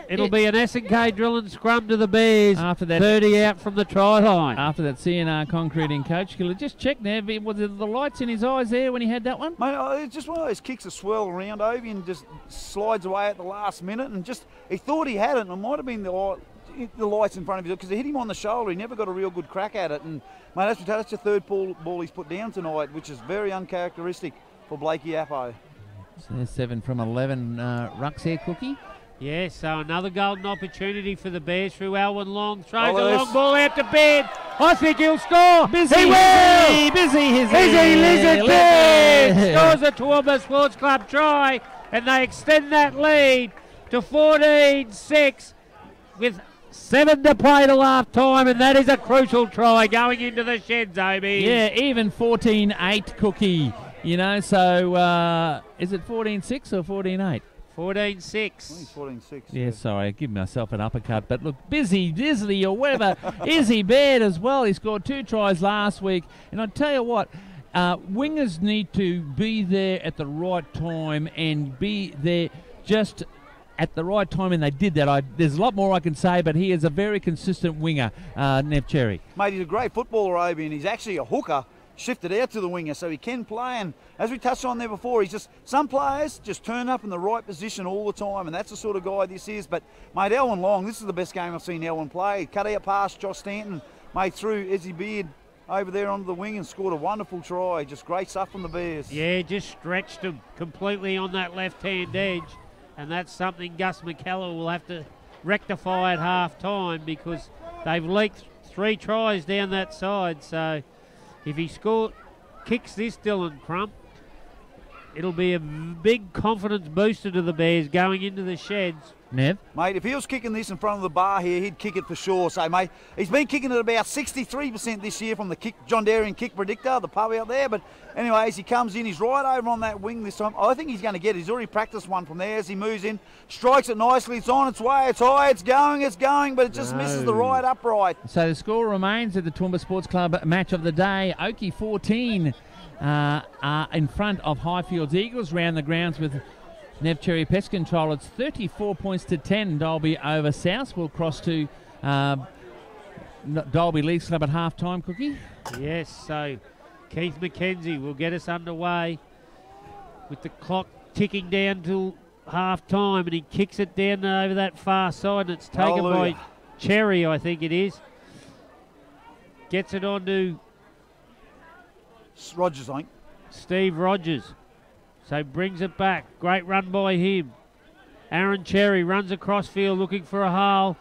It'll be an S&K drill and scrum to the Bears. After that, 30 out from the try line. After that CNR concreting coach killer. Just check there. Was it the lights in his eyes there when he had that one? Mate, it's just one of those kicks that swirl around over and just slides away at the last minute. And just he thought he had it, and it might have been the lights in front of him because they hit him on the shoulder. He never got a real good crack at it. And mate, that's the third ball he's put down tonight, which is very uncharacteristic for Blakey Appo. So there's 7 from 11 rucks here, Cookie. Yeah, so another golden opportunity for the Bears through Alwyn Long. Throws a long ball out to Ben. I think he'll score. Busy, he will. Busy Lizard Ben scores a Toowoomba Sports Club try, and they extend that lead to 14-6 with 7 to play till half time, and that is a crucial try going into the sheds, Obi. Yeah, even 14-8, Cookie. You know, so is it 14-6 or 14-8? 14-6. 14-6. Yeah, sorry, I give myself an uppercut. But look, Disley or whatever, Izzy Baird as well. He scored 2 tries last week. And I tell you what, wingers need to be there at the right time and be there just at the right time, and they did that. There's a lot more I can say, but he is a very consistent winger, Nev Cherry. Mate, he's a great footballer, Obi, and he's actually a hooker. Shifted out to the winger so he can play, and as we touched on there before, some players just turn up in the right position all the time, and that's the sort of guy this is. But mate, Alwyn Long, this is the best game I've seen Alwyn play. Cut out past Josh Stanton, mate, through Izzy Beard over there onto the wing and scored a wonderful try. Just great stuff from the Bears. Yeah, just stretched him completely on that left-hand edge, and that's something Gus McKellar will have to rectify at half-time because they've leaked 3 tries down that side. So if he kicks this Dylan Crump, it'll be a big confidence booster to the Bears going into the sheds. Nev? Mate, if he was kicking this in front of the bar here, he'd kick it for sure. So, mate, he's been kicking it about 63% this year from the John Darian kick predictor, the pub out there. But anyways, he comes in, he's right over on that wing this time. I think he's going to get it. He's already practiced one from there as he moves in, strikes it nicely. It's on its way, it's high, it's going, but it just misses the right upright. So the score remains at the Toowoomba Sports Club match of the day. Oakey 14 are in front of Highfields Eagles round the grounds with Nev Cherry Pest Control. It's 34 points to 10. Dalby over South. We'll cross to Dalby Leagues Club at half-time, Cookie. Yes, so Keith McKenzie will get us underway with the clock ticking down till half-time, and he kicks it down over that far side, and it's taken by Cherry, I think it is. Gets it on to Rogers, I think. Steve Rogers. So brings it back. Great run by him. Aaron Cherry runs across field looking for a hole.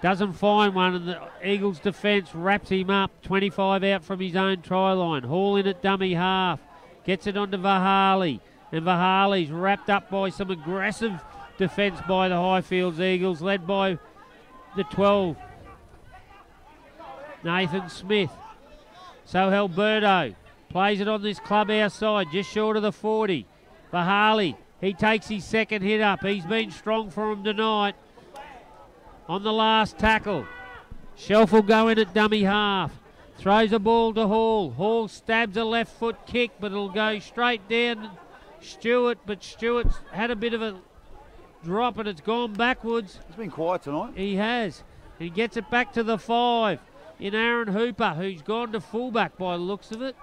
Doesn't find one, and the Eagles defence wraps him up. 25 out from his own try line. Hall in at dummy half. Gets it onto Vahali. And Vahali's wrapped up by some aggressive defence by the Highfields Eagles, led by the 12, Nathan Smith. So Alberto plays it on this clubhouse side, just short of the 40. Vahali, he takes his second hit up. He's been strong for him tonight on the last tackle. Shelf will go in at dummy half. Throws a ball to Hall. Hall stabs a left foot kick, but it'll go straight down Stewart. But Stewart's had a bit of a drop and it's gone backwards. He's been quiet tonight. He has. He gets it back to the 5 in Aaron Hooper, who's gone to fullback by the looks of it.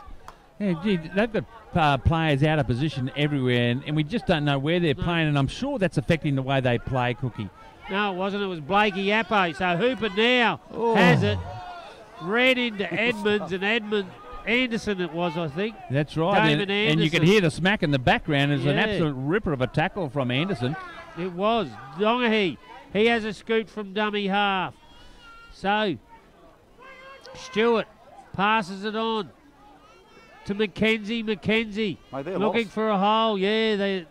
Yeah, gee, they've got players out of position everywhere, and we just don't know where they're playing, and I'm sure that's affecting the way they play, Cookie. No, it wasn't. It was Blakey Appo. So Hooper now has it. Ran into Edmonds, and Anderson it was, I think. That's right. And you can hear the smack in the background. It's an absolute ripper of a tackle from Anderson. It was. Donaghy, he has a scoot from dummy half. So Stewart passes it on to McKenzie. Mate, looking for a hole. Yeah,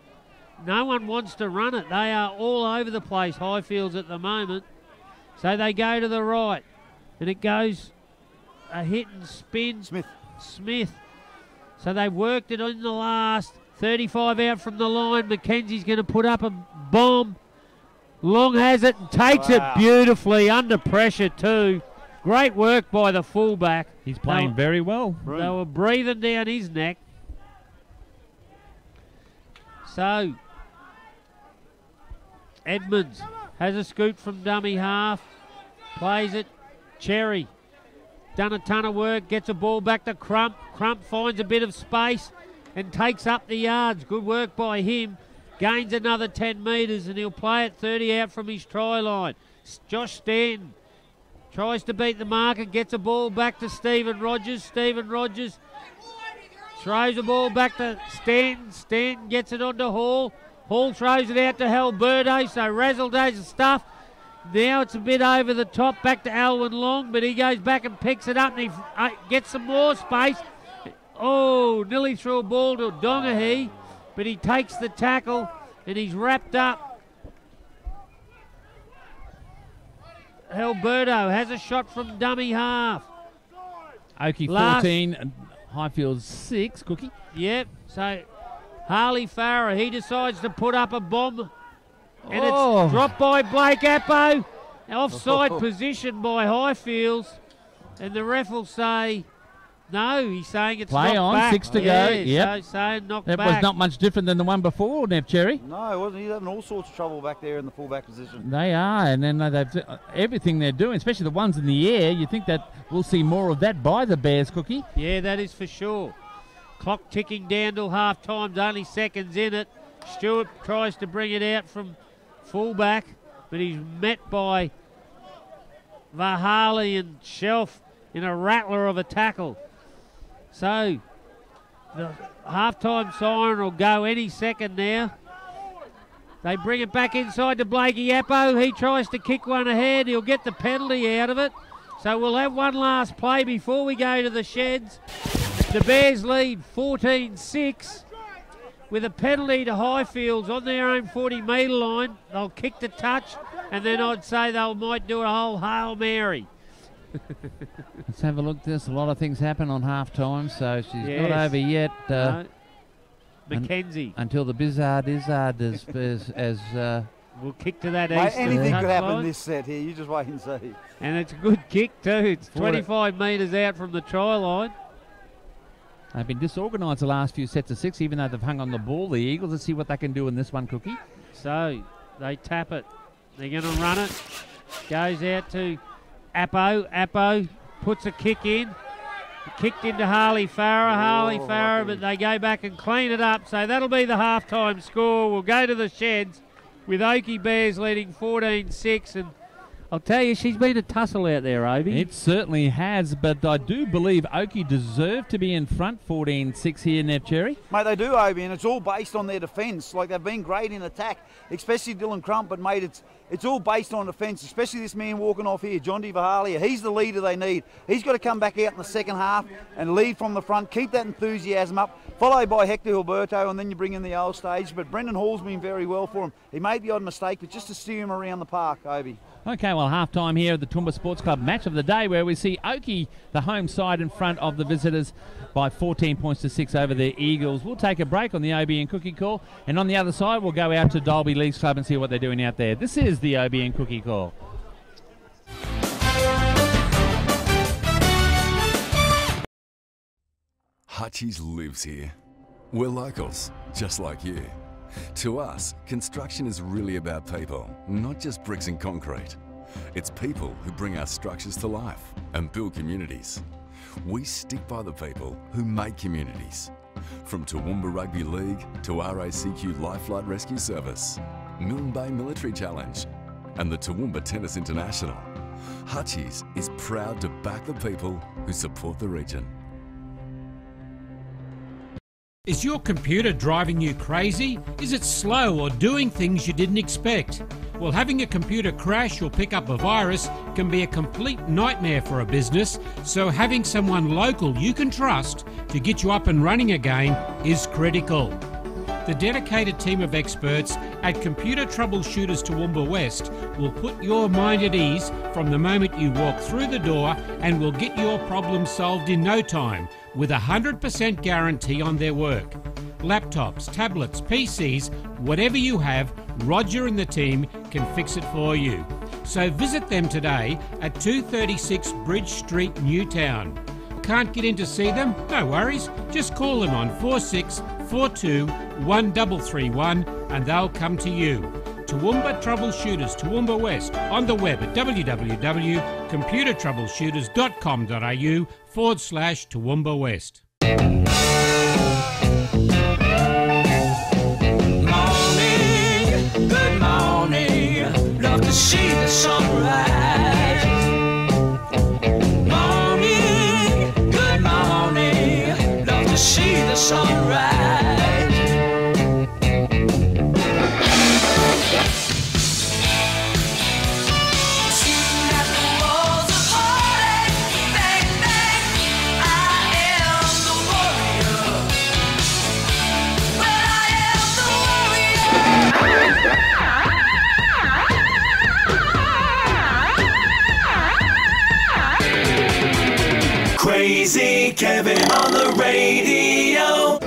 no one wants to run it. They are all over the place, Highfields, at the moment. So they go to the right, and it goes a hit and spin. Smith. So they worked it in the last. 35 out from the line. McKenzie's going to put up a bomb. Long has it and takes it beautifully under pressure too. Great work by the fullback. He's playing very well. They were breathing down his neck. So Edmonds has a scoot from dummy half. Plays it. Cherry. Done a ton of work. Gets a ball back to Crump. Crump finds a bit of space and takes up the yards. Good work by him. Gains another 10 metres and he'll play it 30 out from his try line. Josh Stanton tries to beat the marker, gets a ball back to Stephen Rogers. Stephen Rogers throws the ball back to Stanton. Stanton gets it onto Hall. Hall throws it out to Alberto, so Razzle does the stuff. Now it's a bit over the top, back to Alwyn Long, but he goes back and picks it up and he gets some more space. Oh, nearly threw a ball to Donaghy, but he takes the tackle and he's wrapped up. Alberto has a shot from dummy half. Oakey 14, Highfields 6, Cookie. Yep, so Harley Farah, he decides to put up a bomb and it's dropped by Blake Appo. Offside position by Highfields, and the ref will say no. He's saying it's play on back. 6 to go. Yep. So saying knock that back. was not much different than the one before, Nev Cherry. No, it wasn't. He's having all sorts of trouble back there in the fullback position. They are, and then they've everything they're doing, especially the ones in the air. You think that we'll see more of that by the Bears, Cookie? Yeah, that is for sure. Clock ticking down till half time. Only seconds in it. Stewart tries to bring it out from fullback, but he's met by Vahali and Shelf in a rattler of a tackle. So the halftime siren will go any second now. They bring it back inside to Blakey Appo. He tries to kick one ahead. He'll get the penalty out of it. So we'll have one last play before we go to the sheds. The Bears lead 14-6. with a penalty to Highfields on their own 40-metre line. They'll kick the touch, and then I'd say they might do a whole Hail Mary. Let's have a look. There's a lot of things happen on half-time, so she's not over yet. No. Mackenzie. Until the Bizard We'll kick to that Mate, east. anything could happen in this set here. You just wait and see. And it's a good kick too. It's 25 metres out from the try line. They've been disorganised the last few sets of 6, even though they've hung on the ball, the Eagles. Let's see what they can do in this one, Cookie. So they tap it. They're going to run it. Goes out to Appo. Appo puts a kick in. Kicked into Harley Farah, but they go back and clean it up. So that'll be the half-time score. We'll go to the sheds with Oakey Bears leading 14-6. And I'll tell you, she's been a tussle out there, Obi. It certainly has, but I do believe Oakey deserve to be in front 14-6 here, Nev Cherry. Mate, they do, Obi, and it's all based on their defence. Like, they've been great in attack, especially Dylan Crump, but, mate, it's all based on defence, especially this man walking off here, John Vahalia. He's the leader they need. He's got to come back out in the second half and lead from the front, keep that enthusiasm up, followed by Hector Hilberto, and then you bring in the old stage. But Brendan Hall's been very well for him. He made the odd mistake, but just to steer him around the park, Obi. Okay, well, half-time here at the Toowoomba Sports Club match of the day, where we see Oakey, the home side, in front of the visitors by 14 points to 6 over the Eagles. We'll take a break on the OB and Cookie Call, and on the other side, we'll go out to Dalby Leagues Club and see what they're doing out there. This is the OB and Cookie Call. Hutchies lives here. We're locals, just like you. To us, construction is really about people, not just bricks and concrete. It's people who bring our structures to life and build communities. We stick by the people who make communities. From Toowoomba Rugby League to RACQ Life Flight Rescue Service, Milne Bay Military Challenge, and the Toowoomba Tennis International, Hutchies is proud to back the people who support the region. Is your computer driving you crazy? Is it slow or doing things you didn't expect? Well, having a computer crash or pick up a virus can be a complete nightmare for a business, so having someone local you can trust to get you up and running again is critical. The dedicated team of experts at Computer Troubleshooters Toowoomba West will put your mind at ease from the moment you walk through the door and will get your problem solved in no time with a 100% guarantee on their work. Laptops, tablets, PCs, whatever you have, Roger and the team can fix it for you. So visit them today at 236 Bridge Street, Newtown. Can't get in to see them? No worries. Just call them on 4642 1331 and they'll come to you. Toowoomba Troubleshooters Toowoomba West on the web at www.computertroubleshooters.com.au/Toowoomba West. Morning, good morning, love to see the sunrise. Morning, good morning, love to see the sunrise. Crazy Kevin on the radio.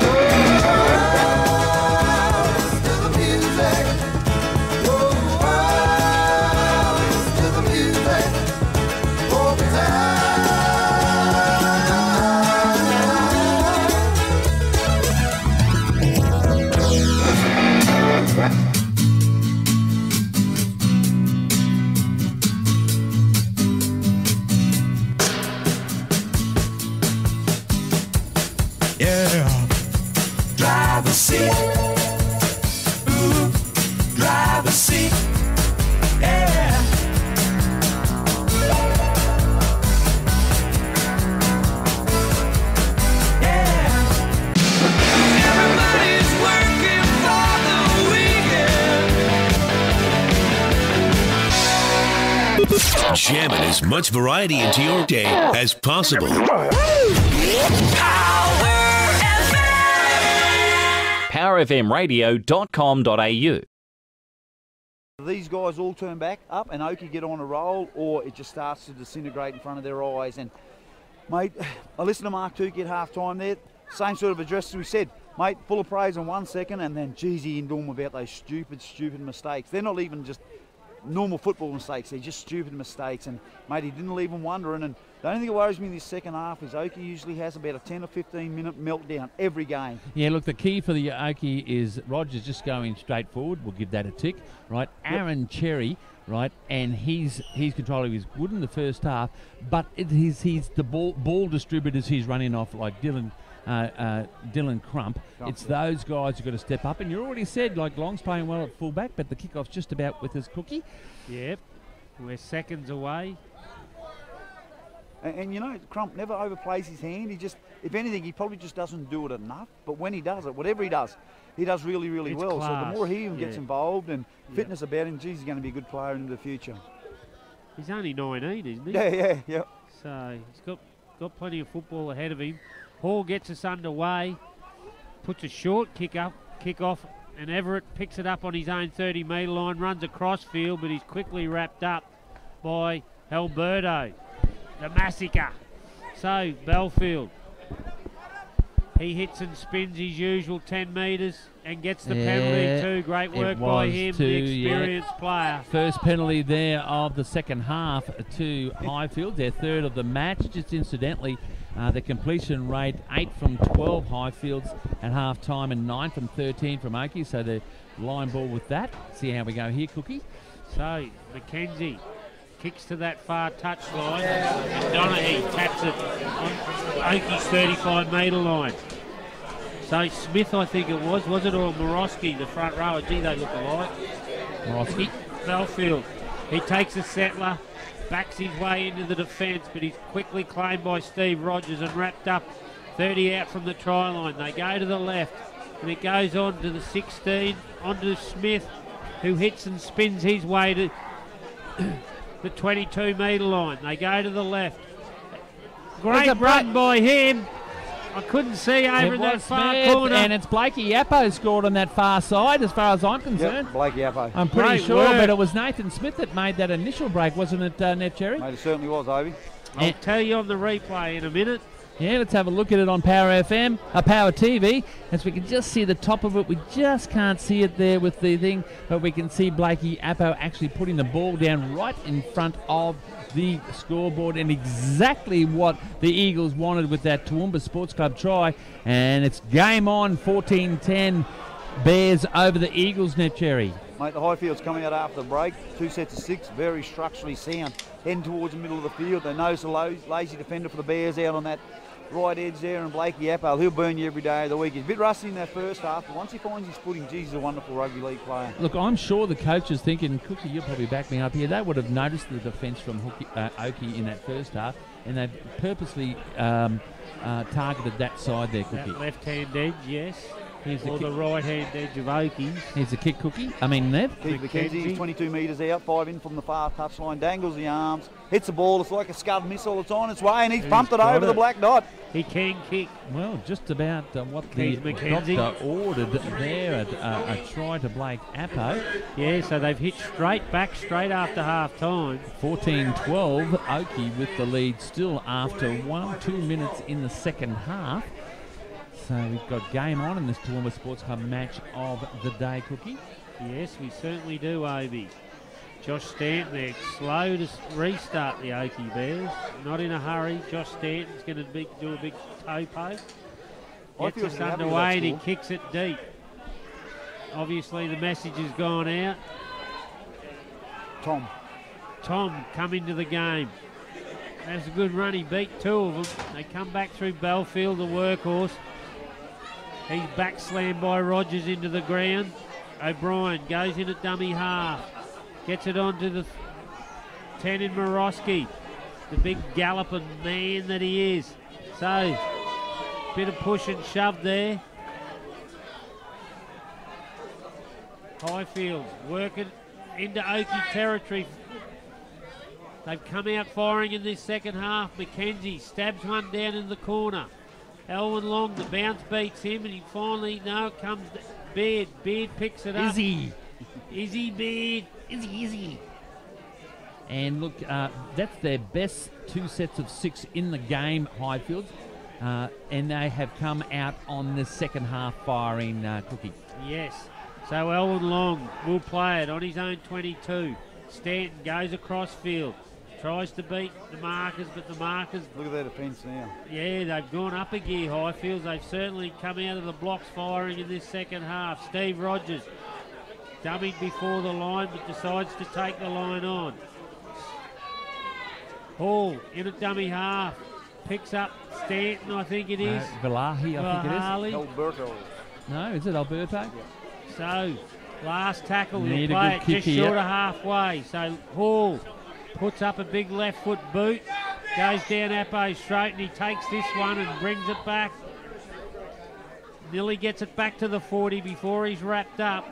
Jamming as much variety into your day as possible. Power powerfmradio.com.au. These guys all turn back up and Oakey get on a roll, or it just starts to disintegrate in front of their eyes. And, mate, I listened to Mark Tukey at half-time there. Same sort of address as we said. Mate, full of praise in 1 second, and then, geez, he into them about those stupid mistakes. They're not even just normal football mistakes. They're just stupid mistakes. And, mate, he didn't leave them wondering. And the only thing that worries me in this second half is Oakey usually has about a 10 or 15-minute meltdown every game. Yeah, look, the key for the Oakey is Rogers just going straight forward. We'll give that a tick, right? Aaron Cherry, right, and he's control of his wood in the first half, but he's the ball distributors he's running off like Dylan Crump. It's those guys who've got to step up. And you already said, like, Long's playing well at fullback, but the kickoff's just about with his cookie. Yep, we're seconds away. And you know, Crump never overplays his hand. He just, if anything, he probably just doesn't do it enough. But when he does it, whatever he does really, really well. Class. So the more he even gets involved and fitness about him, geez, he's going to be a good player into the future. He's only 19, isn't he? Yeah. So he's got plenty of football ahead of him. Hall gets us underway, puts a short kick off, and Everett picks it up on his own 30-metre line, runs across field, but he's quickly wrapped up by Alberto, the massacre. So Belfield, he hits and spins his usual 10 metres and gets the penalty too. Great work by him, the experienced player. First penalty there of the second half to Highfields, their third of the match. Just incidentally, the completion rate 8 from 12 Highfields at half time and 9 from 13 from Oakey. So the line ball with that. See how we go here, Cookie. So McKenzie kicks to that far touch line, and Donaghy taps it on Oakey's 35-metre line. So Smith, I think it was it, or Morosky, the front rower? Gee, they look alike. Morosky. Belfield, he takes a settler, backs his way into the defence, but he's quickly claimed by Steve Rogers and wrapped up 30 out from the try line. They go to the left, and it goes on to the 16, onto Smith, who hits and spins his way to the 22-metre line. They go to the left. Great run by him. I couldn't see over in that far corner. And it's Blakey Yappo scored on that far side, as far as I'm concerned. Yep, Blakey Yappo. I'm pretty sure, but it was Nathan Smith that made that initial break, wasn't it, Ned Cherry? Mate, it certainly was, Ovi. I'll tell you on the replay in a minute. Yeah, let's have a look at it on Power FM, Power TV, as we can just see the top of it. We just can't see it there with the thing, but we can see Blakey Appo actually putting the ball down right in front of the scoreboard, and exactly what the Eagles wanted with that Toowoomba Sports Club try. And it's game on, 14-10, Bears over the Eagles, Net Cherry. Mate, the Highfields coming out after the break, 2 sets of 6, very structurally sound, heading towards the middle of the field. They notice a lazy defender for the Bears out on that right edge there, and Blakey Appo, he'll burn you every day of the week. He's a bit rusty in that first half, but once he finds his footing, geez, he's a wonderful rugby league player. Look, I'm sure the coach is thinking, Cookie, you'll probably back me up here, they would have noticed the defence from Oakey in that first half, and they've purposely targeted that side there, Cookie. That left-hand edge, yes. Or the right-hand edge of Oakey's. Here's the kick, Cookie. I mean, Nev. Keith McKenzie, 22 metres out, 5 in from the far touchline, dangles the arms, hits the ball. It's like a Scud missile. It's on its way, and he's pumped it over the black dot. He can kick. Well, just about what the doctor ordered there, a try to Blake Appo. Yeah, so they've hit straight back, straight after half-time. 14-12, Oakey with the lead still after 2 minutes in the second half. So we've got game on in this Toowoomba Sports Club match of the day, Cookie. Yes, we certainly do, Obi. Josh Stanton there, slow to restart the Oakey Bears. Not in a hurry. Josh Stanton's going to do a big toe poke. Gets us underway and he kicks it deep. Obviously the message has gone out. Tom come into the game. That's a good run. He beat 2 of them. They come back through Belfield, the workhorse. He's back slammed by Rogers into the ground. O'Brien goes in at dummy half. Gets it on to the 10 in Morosky. The big galloping man that he is. So, bit of push and shove there. Highfields working into Oakey territory. They've come out firing in this second half. McKenzie stabs one down in the corner. Elwyn Long, the bounce beats him, and he finally, no, it comes Beard. Beard picks it up. Izzy Beard. Izzy. And look, that's their best 2 sets of 6 in the game, Highfields. And they have come out on the second half firing, Cookie. Yes. So Elwood Long will play it on his own 22. Stanton goes across field. Tries to beat the markers, but the markers... Look at their defence now. Yeah, they've gone up a gear, Highfields. They've certainly come out of the blocks firing in this second half. Steve Rogers, dummied before the line, but decides to take the line on. Hall in a dummy half. Picks up Stanton, I think it is. Valahi, I think it is. Alberto. No, is it Alberto? Yeah. So, last tackle, Need he'll a play good it kick just here. short of halfway. So Hall puts up a big left foot boot, goes down Appo's throat, and he takes this one and brings it back. Nearly gets it back to the 40 before he's wrapped up.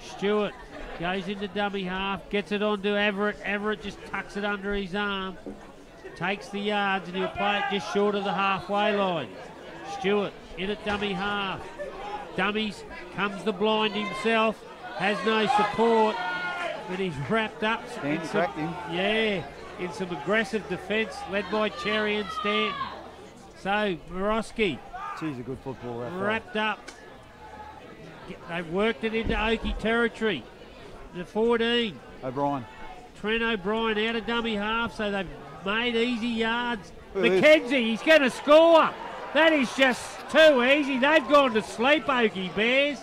Stewart goes into dummy half, gets it onto Everett. Everett just tucks it under his arm, takes the yards, and he'll play it just short of the halfway line. Stewart in at dummy half. Dummies, comes the blind himself, has no support, but he's wrapped up in some aggressive defence led by Cherry and Stanton. So Morosky, She's a good footballer. wrapped up. They've worked it into Oakey territory. The 14. O'Brien. Trent O'Brien out of dummy half, so they've made easy yards. Look at this. McKenzie, he's going to score. That is just too easy. They've gone to sleep, Oakey Bears.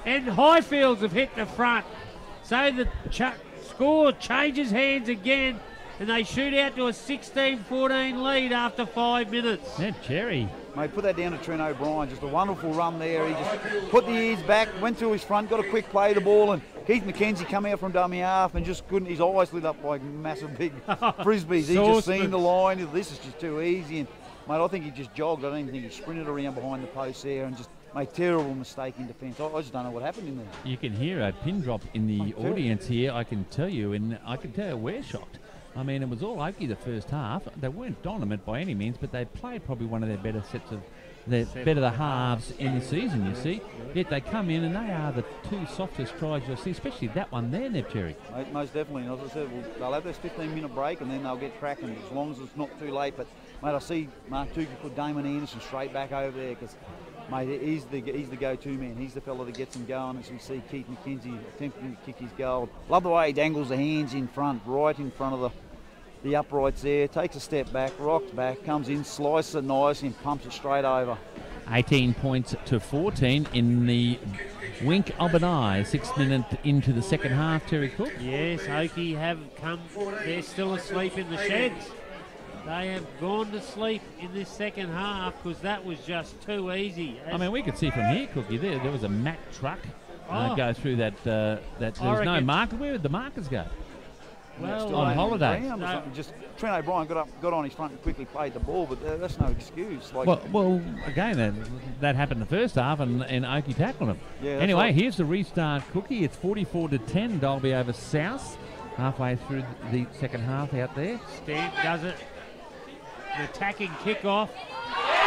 And Highfields have hit the front. So the score changes hands again, and they shoot out to a 16-14 lead after 5 minutes. Yeah, Cherry. Mate, put that down to Trent O'Brien. Just a wonderful run there. He just put the ears back, went to his front, got a quick play the ball, and Keith McKenzie come out from dummy half and just couldn't. His eyes lit up like massive big frisbees. He just seen the line. This is just too easy. And mate, I think he just jogged. I don't even think he sprinted around behind the post there and just made terrible mistake in defence. I just don't know what happened in there. You can hear a pin drop in the audience here, I can tell you, and I can tell you we're shocked. I mean, it was all Oakey the first half. They weren't dominant by any means, but they played probably one of their better sets of the halves in the season, you see. Yet they come in and they are the 2 softest tries you'll see, especially that one there, Neb Cherry. Mate, most definitely. And as I said, they'll have this 15-minute break and then they'll get cracking as long as it's not too late. But, mate, I see Mark Tukey put Damon Anderson straight back over there because, mate, he's the go-to man. He's the fella that gets him going, as we see Keith McKenzie attempting to kick his goal. Love the way he dangles the hands in front, right in front of the uprights there, takes a step back, rocks back, comes in, slices it nice and pumps it straight over. 18 points to 14 in the wink of an eye. 6 minutes into the second half, Terry Cook. Yes, Oakey have come. They're still asleep in the sheds. They have gone to sleep in this second half because that was just too easy. I mean, we could see from here, Cookie, there was a Mack truck go through that. There was no marker. Where did the markers go? Well, on holiday. Just Trent O'Brien got on his front and quickly played the ball, but that's no excuse. Like, well, again, that happened the first half, and Oakey tackled him. Yeah, anyway, right. Here's the restart, Cookie. It's 44-10. Dolby over South. Halfway through the second half out there. Stamp does it. The attacking kickoff.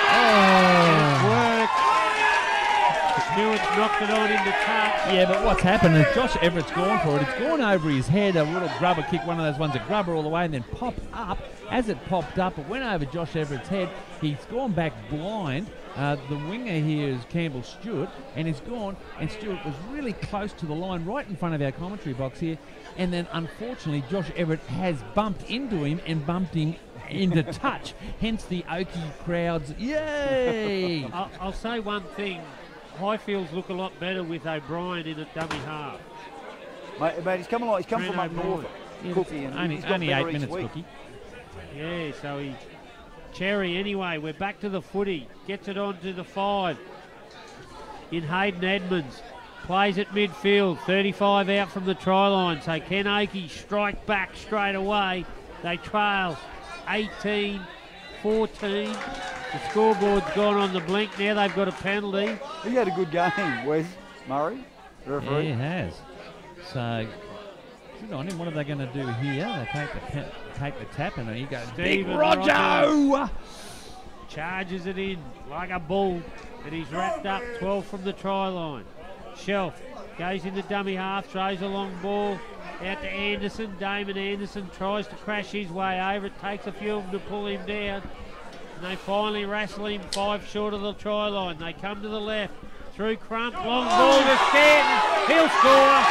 Oh. It worked. Stewart's knocked it on into touch. Yeah, but what's happened is Josh Everett's gone for it. It's gone over his head, a little grubber kick, one of those ones, a grubber all the way, and then popped up. As it popped up, it went over Josh Everett's head. He's gone back blind. The winger here is Campbell Stewart, and he's gone, and Stewart was really close to the line, right in front of our commentary box here. And then, unfortunately, Josh Everett has bumped into him and bumped him into touch. Hence the Oakey crowds. Yay! I'll say one thing. Highfields look a lot better with O'Brien in a dummy half. Mate, he's come along. He's come Trent from up O'Brien. north, Cookie, and he's got only better 8 each minutes, week. Cookie. Yeah, so Cherry anyway. We're back to the footy. Gets it on to the 5. In Hayden Edmonds. Plays at midfield. 35 out from the try line. So can Oakey strike back straight away? They trail 18-14. The scoreboard's gone on the blink. Now they've got a penalty. He had a good game, Wes Murray, the referee. Yeah, he has. So, good on him. What are they going to do here? They take the tap, and he goes, Stephen Big Roger! charges it in like a bull, and he's wrapped up 12 from the try line. Shelf goes into dummy half, throws a long ball out to Anderson. Damon Anderson tries to crash his way over. It takes a few of them to pull him down. And they finally wrestle him 5 short of the try line. They come to the left. Through Crump, long ball to Stanton. He'll score.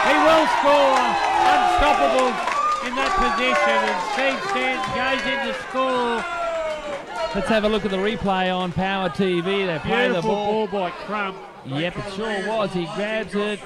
He will score. Unstoppable in that position. And Steve Stanton goes in to score. Let's have a look at the replay on Power TV. They play the ball. Ball by Crump. Yep, it sure was. He grabs it.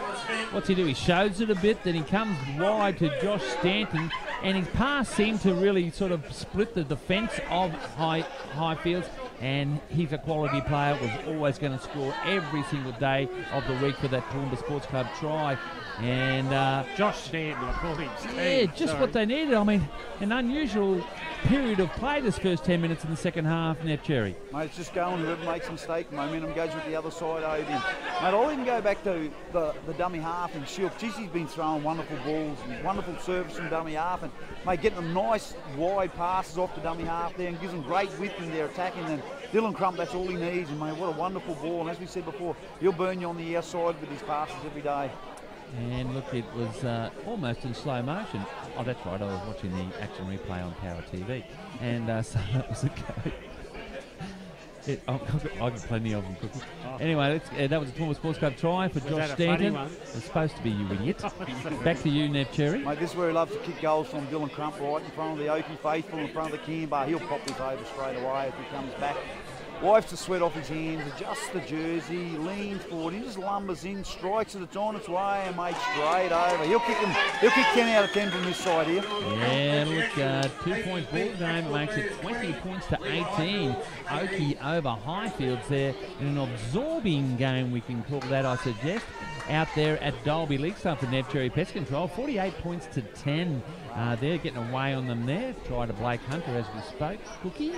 What's he do? He shows it a bit, then he comes wide to Josh Stanton, and his pass seemed to really sort of split the defence of Highfields, and he's a quality player, was always going to score every single day of the week for that Toowoomba Sports Club try. And Josh Stanton, I call him Steve. Yeah, just what they needed. I mean, an unusual period of play this first 10 minutes in the second half, Nev Cherry. Mate, it's just going, whoever makes a mistake, momentum goes with the other side over him. Mate, I'll even go back to the dummy half and Shield. Geez, he's been throwing wonderful balls and wonderful service from dummy half, and mate, getting them nice wide passes off the dummy half there and gives them great width in their attacking. And Dylan Crump, that's all he needs, and mate, what a wonderful ball. And as we said before, he'll burn you on the outside with his passes every day. And look, it was almost in slow motion. Oh, that's right, I was watching the action replay on Power TV. And so that was a go. I've got plenty of them, Cookie. Anyway, that was a Toowoomba Sports Club try for Josh Stanton. It's supposed to be, you idiot. Back to you, Nev Cherry. Mate, this is where he loves to kick goals from. Dylan Crump right in front of the Oakey faithful, in front of the Canberra. He'll pop this over straight away if he comes back. Wipes the sweat off his hands, adjusts the jersey, leans forward, he just lumbers in, strikes it, it's on its way, and mate, straight over. He'll kick 10 out of 10 from this side here. Yeah, look, 2-point ball game makes it 20 points to 18. Oakey over Highfields there in an absorbing game, we can call that, I suggest. Out there at Dalby League Star for Nev Cherry Pest Control, 48 points to 10. They're getting away on them there. Try to Blake Hunter as we spoke. Cookie?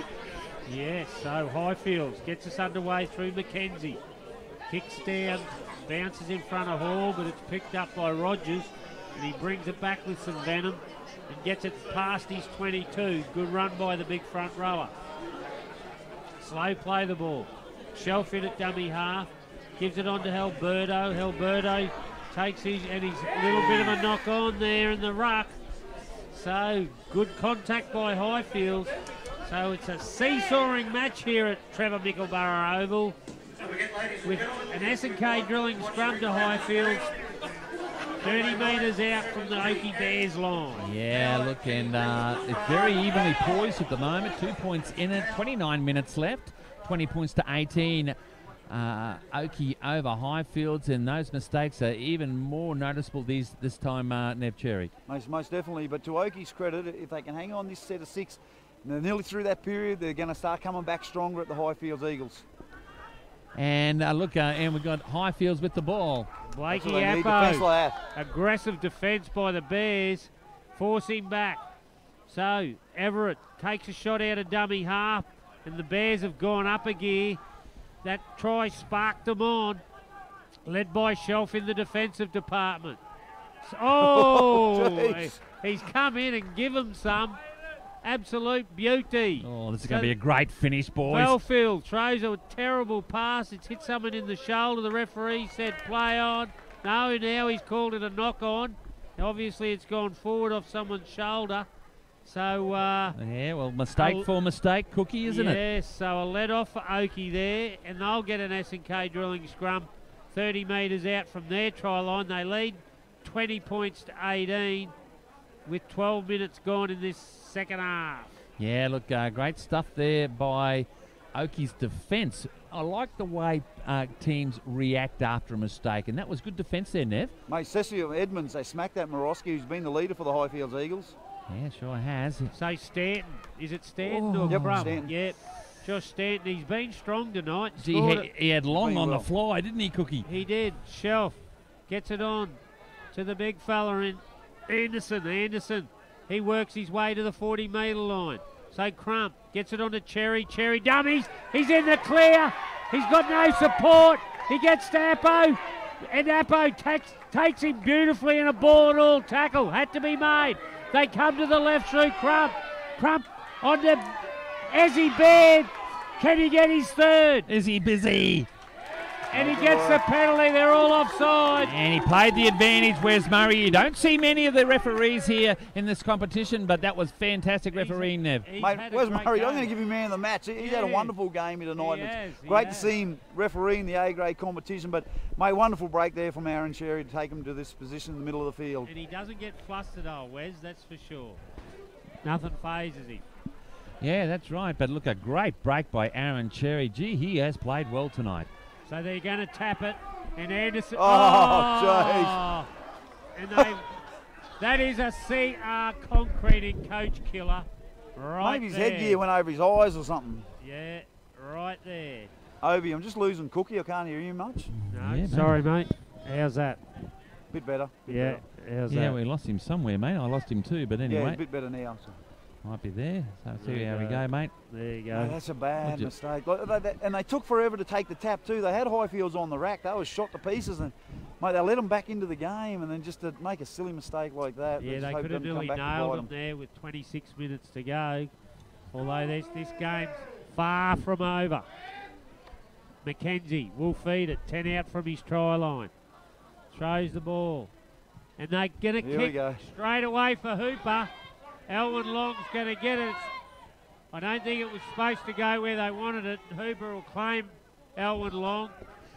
Yes, so Highfields gets us underway through Mackenzie. Kicks down, bounces in front of Hall, but it's picked up by Rogers, and he brings it back with some venom and gets it past his 22. Good run by the big front rower. Slow play the ball. Shelf in at dummy half, gives it on to Halberto. Halberto takes his, and he's a little bit of a knock on there in the ruck. So good contact by Highfields. So it's a seesawing match here at Trevor Mickleborough Oval with an S&K drilling scrum to Highfields, 30 metres out from the Oakey Bears line. Yeah, look, and it's very evenly poised at the moment. 2 points in it, 29 minutes left, 20 points to 18. Oakey over Highfields, and those mistakes are even more noticeable this time, Nev Cherry. Most definitely, but to Oakey's credit, if they can hang on this set of 6, and they're nearly through that period, they're going to start coming back stronger at the Highfields Eagles. And look, and we've got Highfields with the ball. Blakey Appo, aggressive defence by the Bears, force him back. So Everett takes a shot out of dummy half, and the Bears have gone up a gear. That try sparked them on, led by Shelf in the defensive department. He's come in and given some. Absolute beauty. Oh, this is going to be a great finish, boys. Wellfield throws a terrible pass. It's hit someone in the shoulder. The referee said play on. No, now he's called it a knock on. Obviously, it's gone forward off someone's shoulder. So, yeah, well, mistake for mistake, Cookie, isn't it? Yes, so a let off for Oakey there, and they'll get an S&K drilling scrum 30 metres out from their try line. They lead 20 points to 18 with 12 minutes gone in this second half. Yeah, look, great stuff there by Oakey's defence. I like the way teams react after a mistake, and that was good defence there, Nev. Mate, Cecil Edmonds, they smacked that Morosky, who's been the leader for the Highfields Eagles. Yeah, sure has. So Stanton, is it Stanton or yep, Brum? Stanton. Yep, Josh Stanton, he's been strong tonight. He had long on the fly, didn't he, Cookie? He did. Shelf gets it on to the big fella in Anderson. He works his way to the 40-metre line. So Crump gets it on to Cherry. Cherry dummies. He's in the clear. He's got no support. He gets to Appo. And Appo takes him beautifully in a ball and all tackle. Had to be made. They come to the left through Crump. Crump on to Ezzy Baird. Can he get his third? Is he busy? And he gets the penalty. They're all offside. And he played the advantage. Where's Murray? You don't see many of the referees here in this competition, but that was fantastic refereeing, Nev. Mate, where's Murray? I'm going to give him man of the match. He's had a wonderful game here tonight. It's great to see him refereeing the A-grade competition, but, mate, wonderful break there from Aaron Cherry to take him to this position in the middle of the field. And he doesn't get flustered, Wes, that's for sure. Nothing phases him. Yeah, that's right. But look, a great break by Aaron Cherry. Gee, he has played well tonight. So they're going to tap it, and Anderson. Oh, jeez! And that is a CR concreting coach killer, right Maybe his there. headgear went over his eyes or something. Yeah, right there. Obi, I'm just losing Cookie. I can't hear you much. No, Yeah, sorry, mate. How's that? Bit better. Yeah, how's Yeah, that? we lost him somewhere, mate. I lost him too, but Yeah, anyway. a bit better now. So. Might be there. So see There how you we go. go, mate. There you No, go. that's a bad mistake. And they took forever to take the tap too. They had Highfields on the rack. They were shot to pieces, and mate, they let them back into the game, and then just to make a silly mistake like that. Yeah, just they hope could it have doesn't come nearly back to bite nailed 'em. them there with 26 minutes to go. Although this game's far from over. McKenzie will feed it. 10 out from his try line. Throws the ball. And they're going to Here we kick go. straight away for Hooper. Elwyn Long's going to get it. I don't think it was supposed to go where they wanted it. Hooper will claim Elwyn Long,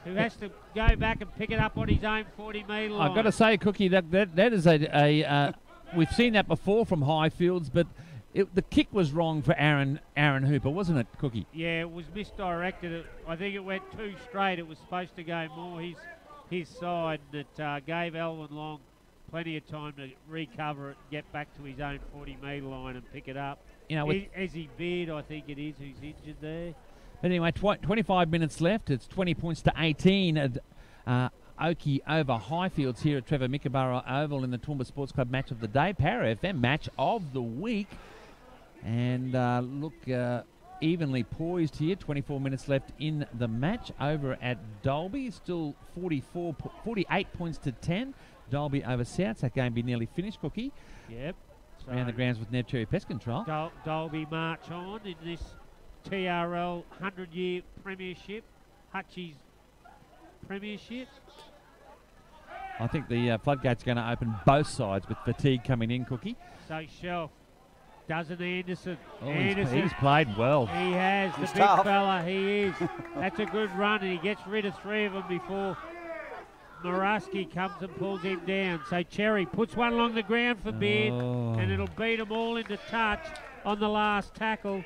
who has to go back and pick it up on his own 40-metre line. I've got to say, Cookie, that is a we've seen that before from Highfields, but the kick was wrong for Aaron Hooper, wasn't it, Cookie? Yeah, it was misdirected. I think it went too straight. It was supposed to go more his side. That gave Elwyn Long plenty of time to recover it, get back to his own 40-metre line and pick it up. You know, Ezzy Beard, I think it is, who's injured there. But anyway, 25 minutes left. It's 20 points to 18 at Oakey over Highfields here at Trevor Mickleborough Oval in the Toowoomba Sports Club match of the day, Power FM match of the week. And look, evenly poised here. 24 minutes left in the match over at Dalby. Still 48 points to 10. Dalby over Souths. That game be nearly finished, Cookie. Yep. So Around the grounds with Nev Cherry Pest Control. Dalby march on in this TRL 100-year premiership, Hutchie's premiership. I think the floodgates are going to open both sides with fatigue coming in, Cookie. So Shelf doesn't Anderson. Oh, Anderson. he's played well. He has. He's The big tough. fella, he is. That's a good run, and he gets rid of 3 of them before Maraski comes and pulls him down. So Cherry puts one along the ground for Beard, Oh. and it'll beat them all into touch on the last tackle.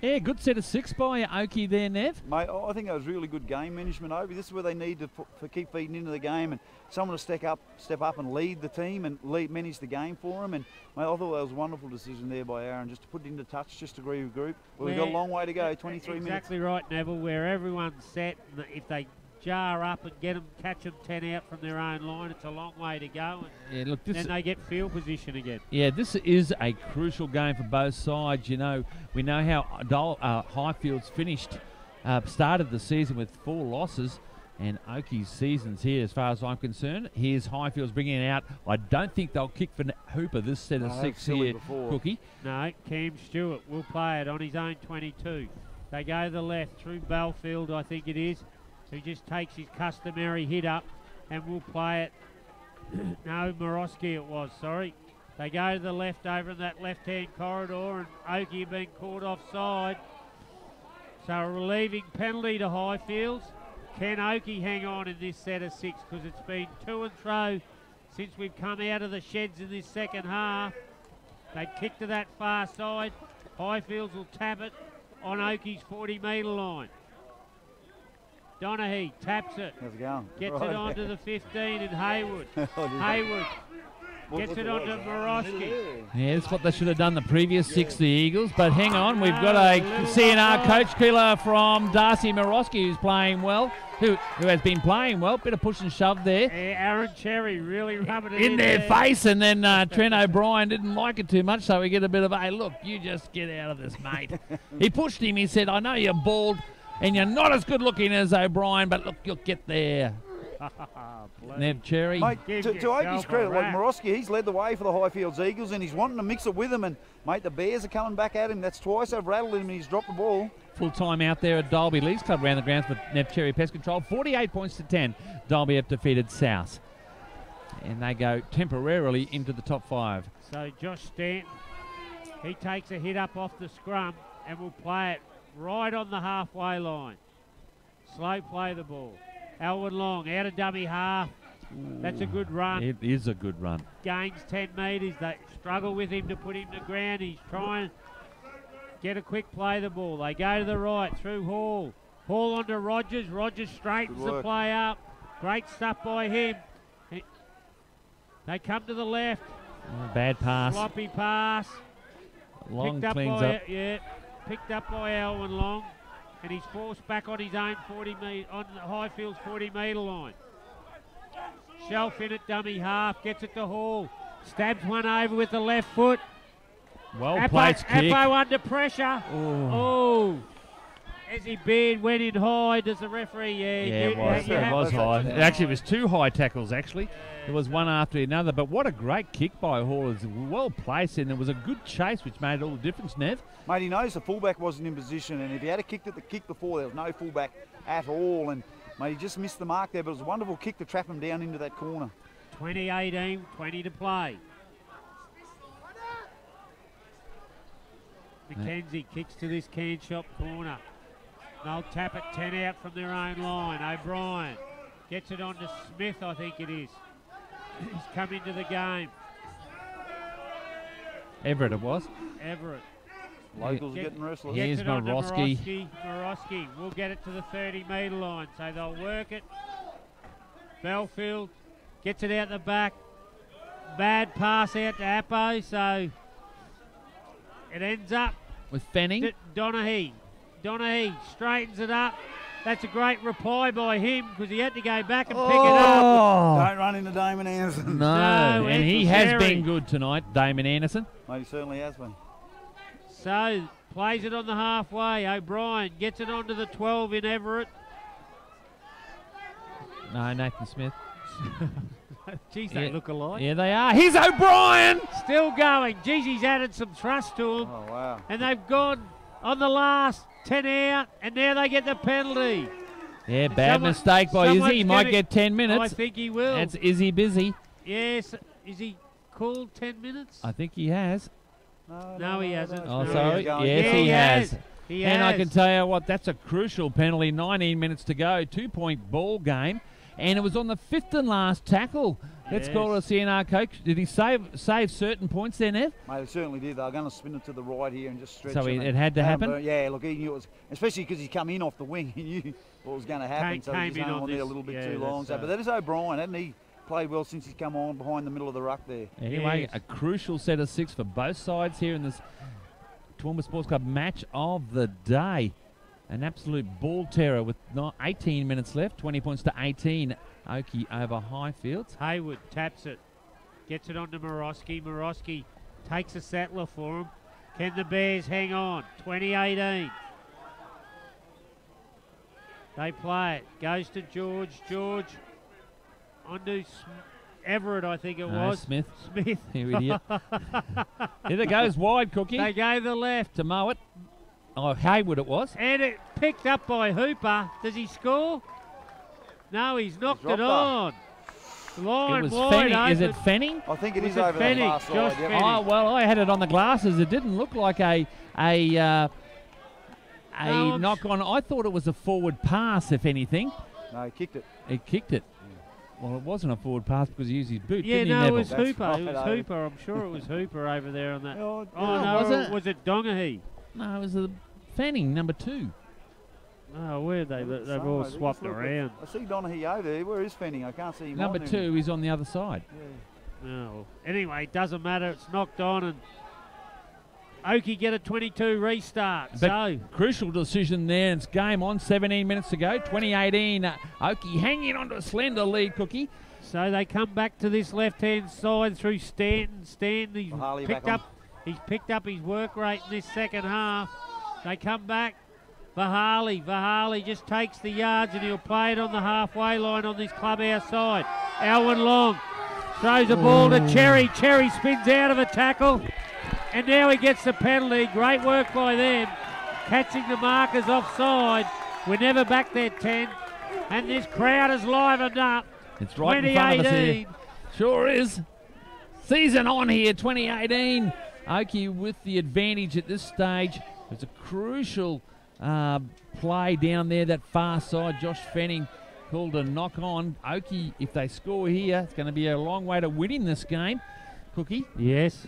Yeah, good set of 6 by Oakey there, Nev. Mate, I think that was really good game management, Obi. This is where they need to keep feeding into the game and someone to step up and lead the team and manage the game for them. And mate, I thought that was a wonderful decision there by Aaron, just to put it into touch, just to agree with group. Well, we've got a long way to go, 23 minutes. Exactly right, Neville, where everyone's set. If they jar up and catch them 10 out from their own line, it's a long way to go. And Yeah, look, then they get field position again. Yeah, this is a crucial game for both sides. You know, we know how Highfields started the season with 4 losses, and Oakey's season's here as far as I'm concerned. Here's Highfields bringing it out. I don't think they'll kick for Hooper this set of 6 here, Cookie. No, Cam Stewart will play it on his own 22. They go to the left through Belfield, I think it is, who just takes his customary hit up and will play it. No, Moroski it was, sorry. They go to the left over in that left-hand corridor, and Oakey being caught offside. So a relieving penalty to Highfields. Can Oakey hang on in this set of 6? Because it's been to and fro since we've come out of the sheds in this second half. They kick to that far side. Highfields will tap it on Oakey's 40-metre line. Donaghy taps it. How's it going? Gets Right. it onto the 15 and Haywood. Haywood gets it onto Moroski. Yeah, that's what they should have done the previous 6, the Eagles. But hang on, we've got a CNR coach killer from Darcy Moroski who's playing well, who has been playing well. Bit of push and shove there. Yeah, Aaron Cherry really rubbing it In their face, and then Trent O'Brien didn't like it too much, so we get a bit of, hey, look, you just get out of this, mate. He pushed him, he said, I know you're bald and you're not as good looking as O'Brien, but look, you'll get there. Nev Cherry. Mate, Give to Oakey's yourself credit, a like rap. Moroski, he's led the way for the Highfields Eagles, and he's wanting to mix it with them. And mate, the Bears are coming back at him. That's twice they've rattled him, and he's dropped the ball. full time out there at Dalby Leagues Club around the grounds for Nev Cherry Pest Control. 48 points to 10. Dalby have defeated South. And they go temporarily into the top 5. So Josh Stanton, he takes a hit up off the scrum and will play it right on the halfway line. Slow play the ball. Elwyn Long out of dummy half. That's a good run. It is a good run. Gains 10 metres. They struggle with him to put him to ground. He's trying to get a quick play the ball. They go to the right through Hall. Hall onto Rogers. Rogers straightens the play up. Great stuff by him. They come to the left. Bad pass. Sloppy pass. Long picked cleans by, up. Yeah, picked up by Elwyn Long. And he's forced back on his own 40 metre, on the Highfields 40 metre line. Shelf in at dummy half, gets it to Hall. Stabs one over with the left foot. Well placed kick. Appo under pressure. Oh. Ezzy Beard went in high. Does the referee? Yeah, it was. It was high. Actually, it was 2 high tackles, actually. There was one after another. But what a great kick by Hall. It was well placed, and it was a good chase, which made all the difference, Nev. Mate, he knows the fullback wasn't in position, and if he had kicked at the kick before, there was no fullback at all. And, mate, he just missed the mark there, but it was a wonderful kick to trap him down into that corner. 20-18, 20 to play. McKenzie kicks to this can shop corner. They'll tap it 10 out from their own line. O'Brien gets it on to Smith, I think it is. He's come into the game. Everett it was. Everett. Locals getting restless. Here's Gets it on to Morosky. Morosky will get it to the 30 metre line, so they'll work it. Belfield gets it out the back. Bad pass out to Appo, so it ends up With Fanning. Donaghy straightens it up. That's a great reply by him because he had to go back and pick it up. Don't run into Damon Anderson. No, No, and he has been good tonight, Damon Anderson. Mate, he certainly has been. So plays it on the halfway. O'Brien gets it onto the 12 in Everett. No, Nathan Smith. Geez, they look alike. Yeah, they are. Here's O'Brien! Still going. Geez, he's added some thrust to him. Oh, wow. And they've gone on the last 10 out, and now they get the penalty. Yeah, bad mistake by Izzy. He might get 10 minutes. I think he will. That's Izzy busy. Yes. Is he called 10 minutes? I think he has. No, he hasn't. Oh, No, sorry. he's Yes, going. he has. He And has. I can tell you what, that's a crucial penalty. 19 minutes to go. 2-point ball game. And it was on the 5th and last tackle. Let's Yes. call it a CNR coach. Did he save certain points there, Nev? Mate, it certainly did. They were going to spin it to the right here and just stretch So it. it had to happen? Yeah, look, he knew it was, especially because he come in off the wing. He knew what was going to happen, so he Came just in hung on on there a this- little bit yeah, too long. that's, So, but that is O'Brien, hasn't he? Played well since he's come on behind the middle of the ruck there. Anyway, Yes. a crucial set of 6 for both sides here in this Toowoomba Sports Club match of the day. An absolute ball terror with 18 minutes left, 20 points to 18. Oakey over Highfields. Hayward taps it. Gets it on to Morosky. Morosky takes a settler for him. Can the Bears hang on? 2018. They play it. Goes to George. George onto Everett, I think it No, was. Smith. Smith. You idiot. Here it goes wide, Cookie. They go the left. To mow it. Oh, Hayward it was. And it picked up by Hooper. Does he score? No, he's knocked it dropped on. Line It was wide Fanning. open. Is it Fanning? I think it Was is it over Fanning? that far Josh side. Yep. Fanning. Oh, well, I had it on the glasses. It didn't look like a No, I'm knock on. I thought it was a forward pass, if anything. No, he kicked it. He kicked it. Well, it wasn't a forward pass because he used his boot, Yeah, didn't he, no, it Neville? was That's Hooper. right, It was Owen. Hooper. I'm sure it was Hooper over there on that. Oh, Oh, no, was it? was it Donaghy? No, it was a Fanning, number 2. Oh, where they've all swapped around. I see Donaghy over there. Where is Fanning? I can't see him. Number on 2 is on the other side. No. Anyway, it doesn't matter. It's knocked on, and Oakey get a 22 restart. But So crucial decision there. It's game on. 17 minutes to go. 2018. Oakey hanging on to a slender lead, Cookie. So they come back to this left-hand side through Stanton. Stanton, Harley back on. he's picked up his work rate in this second half. They come back. Vahali. Vahali just takes the yards and he'll play it on the halfway line on this clubhouse side. Alwyn Long throws the ball to Cherry. Cherry spins out of a tackle. And now he gets the penalty. Great work by them. catching the markers offside. We're never back there, 10. And this crowd is livened up. It's right in front of us here. Sure is. Season on here, 2018. Oakey with the advantage at this stage. It's a crucial play down there, that far side. Josh Fanning called a knock on. Oakey, if they score here, it's going to be a long way to winning this game. Cookie? Yes.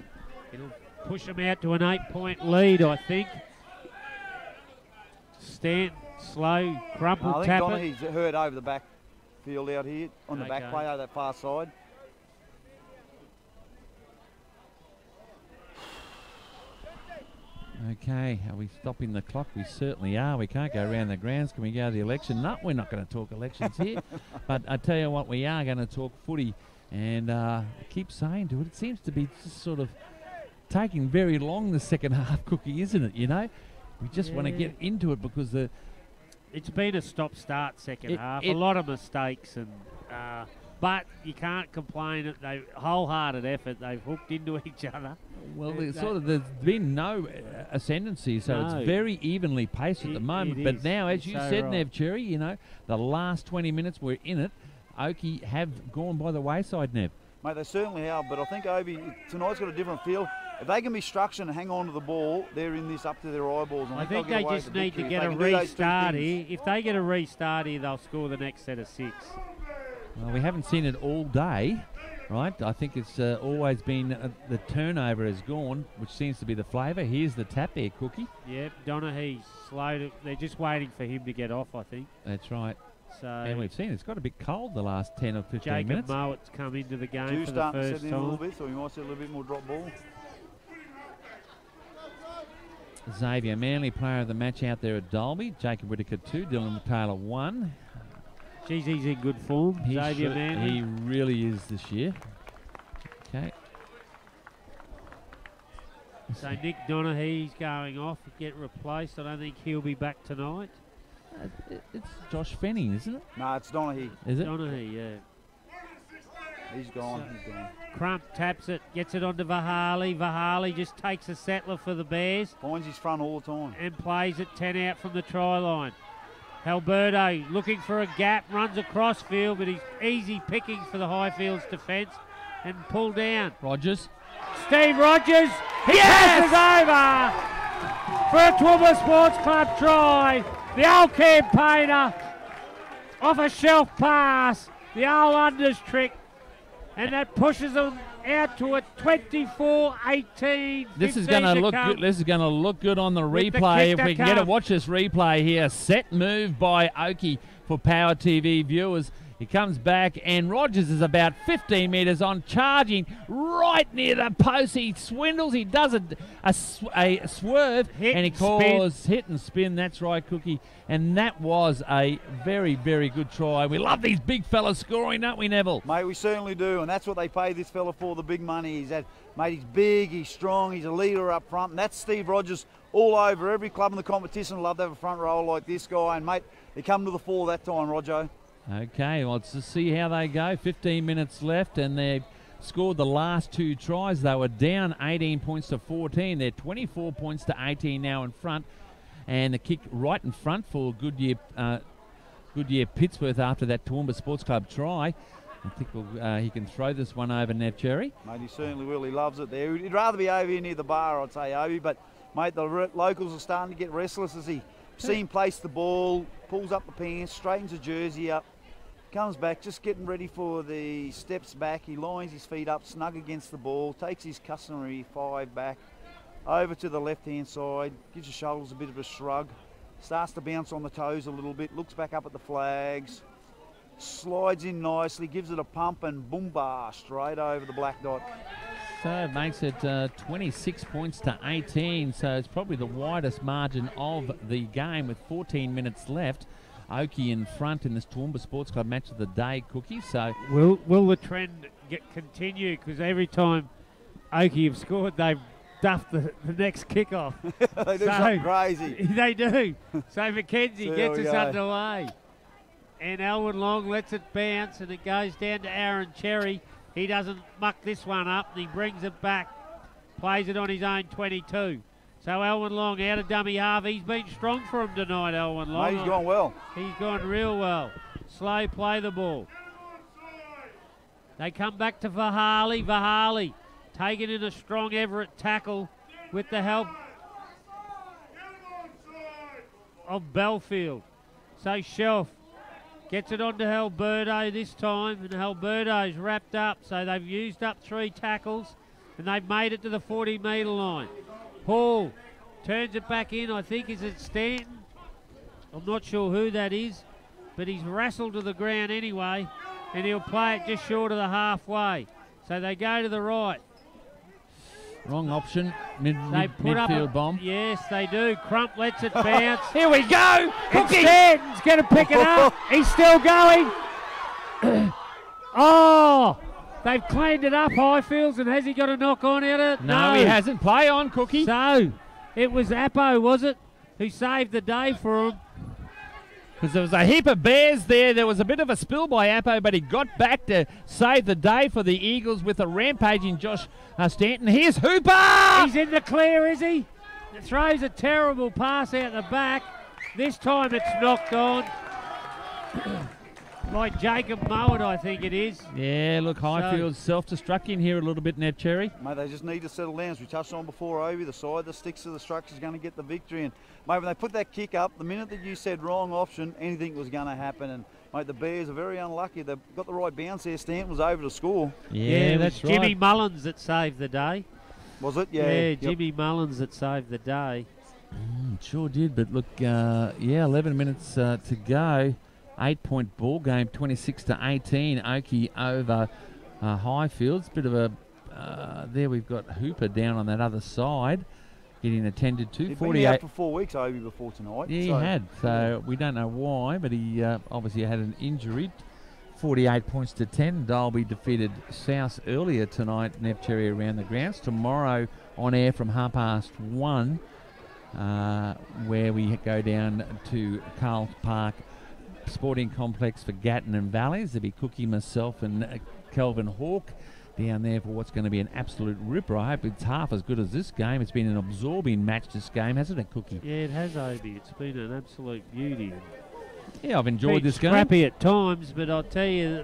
It'll push them out to an 8-point lead, I think. Stanton, slow, crumple, I tap think it. Donaghy's hurt over the back field out here, on the back play, over that far side. Okay, are we stopping the clock? We certainly are. We can't go around the grounds. Can we go to the election? No, we're not going to talk elections here. But I tell you what, we are going to talk footy. And I keep saying to it, it seems to be just sort of taking very long the second half, Cookie, isn't it? You know, we just want to get into it because it's been a stop-start second half. A lot of mistakes, and but you can't complain. They wholehearted effort. They've hooked into each other. Well, there's been no ascendancy, so it's very evenly paced at the moment. But now, as you said, Nev Cherry, you know, the last 20 minutes we're in it. Oakey have gone by the wayside, Nev. Mate, they certainly have, but I think Obi tonight's got a different feel. If they can be structured and hang on to the ball, they're in this up to their eyeballs. I think they just need to get a restart here. If they get a restart here, they'll score the next set of 6. Well, we haven't seen it all day, right? I think it's always been the turnover has gone, which seems to be the flavour. Here's the tap there, Cookie. Yep, Donaghy's slow. They're just waiting for him to get off, I think. That's right. So and we've seen it's got a bit cold the last 10 or 15 minutes. Jacob Mowatt's come into the game for the first time. A little bit, so we might see a little bit more drop ball. Xavier Manley, player of the match out there at Dalby. Jacob Whittaker 2, Dylan Taylor 1. Geez, he's in good form, Xavier Manley. He really is this year. Okay. So Nick Donaghy's going off to get replaced. I don't think he'll be back tonight. It's Josh Fanning, isn't it? No, it's Donaghy. Is it? Donaghy, yeah. He's gone. He's gone. Crump taps it, gets it onto Vahali. Vahali just takes a settler for the Bears. Finds his front all the time. And plays it 10 out from the try line. Alberto looking for a gap, runs across field, but he's easy pickings for the Highfields defence and pulled down. Rogers. Steve Rogers, he passes over for a Toowoomba Sports Club try. The old campaigner off a shelf pass, the old unders trick, and that pushes them out to a 24-18. This is going to look good. This is going to look good on the replay. If we can get to watch this replay here, set move by Oakey for Power TV viewers. He comes back, and Rogers is about 15 metres on, charging right near the post. He swindles. He does a swerve, and he calls hit and spin. That's right, Cookie. And that was a very, very good try. We love these big fellas scoring, don't we, Neville? Mate, we certainly do, and that's what they pay this fella for, the big money. Mate, he's big, he's strong, he's a leader up front, and that's Steve Rogers all over. Every club in the competition love to have a front row like this guy, and, mate, he come to the fore that time, Rojo. Okay, well, let's just see how they go. 15 minutes left, and they've scored the last 2 tries. They were down 18 points to 14. They're 24 points to 18 now in front. And the kick right in front for Goodyear Pittsworth after that Toowoomba Sports Club try. I think he can throw this one over Nev Cherry. Mate, he certainly will. He loves it there. He'd rather be over here near the bar, I'd say, Obi. But, mate, the locals are starting to get restless as he see him place the ball, pulls up the pants, straightens the jersey up. Comes back, just getting ready for the steps back. He lines his feet up, snug against the ball, takes his customary 5 back, over to the left-hand side, gives his shoulders a bit of a shrug, starts to bounce on the toes a little bit, looks back up at the flags, slides in nicely, gives it a pump, and boom, bar, straight over the black dot. So it makes it 26 points to 18, so it's probably the widest margin of the game with 14 minutes left. Oakey in front in this Toowoomba Sports Club match of the day, Cookie. So will the trend continue? Because every time Oakey have scored, they've duffed the next kickoff. They do something crazy. They do. So McKenzie gets us underway. And Elwyn Long lets it bounce, and it goes down to Aaron Cherry. He doesn't muck this one up, and he brings it back. Plays it on his own 22. So Elwyn Long out of dummy half. He's been strong for him tonight, Elwyn Long. Mate, he's gone well. He's gone real well. Slow play the ball. They come back to Vahali. Vahali taking in a strong Everett tackle with the help of Belfield. So Shelf gets it on to Halberto this time, and Halberto's wrapped up. So they've used up 3 tackles, and they've made it to the 40-metre line. Hall turns it back in. I think is it Stanton? I'm not sure who that is, but he's wrestled to the ground anyway, and he'll play it just short of the halfway. So they go to the right. Wrong option. They put up Midfield bomb. Yes, they do. Crump lets it bounce. Here we go. And Stanton's going to pick it up. He's still going. Oh, they've cleaned it up, Highfields, and has he got a knock on at it? No, he hasn't. Play on, Cookie. So, it was Appo, was it, who saved the day for him? Because there was a heap of bears there. There was a bit of a spill by Appo, but he got back to save the day for the Eagles with a rampaging Josh Stanton. Here's Hooper! He's in the clear, is he? Throws a terrible pass out the back. This time it's knocked on. By Jacob Mowat, I think it is. Yeah, look, Highfields self-destructing here a little bit, Nev Cherry. Mate, they just need to settle down. As we touched on before, Ovi, the side that sticks to the structure is going to get the victory. And, mate, when they put that kick up, the minute that you said wrong option, anything was going to happen. And, mate, the Bears are very unlucky. They've got the right bounce there. Stanton was over to score. Yeah, that's right. Jimmy Mullins that saved the day. Was it? Yeah. Yeah, Jimmy Mullins that saved the day. Sure did, but look, 11 minutes to go. 8-point ball game, 26-18. Oakey over Highfields. Bit of a there we've got Hooper down on that other side, getting attended to. He'd been out for 4 weeks, Ovi, before tonight. Yeah, he had. So we don't know why, but he obviously had an injury. 48 points to 10. Dalby defeated South earlier tonight. Nev Cherry around the grounds. Tomorrow on air from 1:30, where we go down to Carl Park Sporting Complex for Gatton and Valleys. There'll be Cookie, myself and Kelvin Hawke down there for what's going to be an absolute ripper. I hope it's half as good as this game. It's been an absorbing match, this game, hasn't it, Cookie? Yeah, it has, Obi. It's been an absolute beauty. Yeah, I've enjoyed this game. Scrappy at times, but I'll tell you,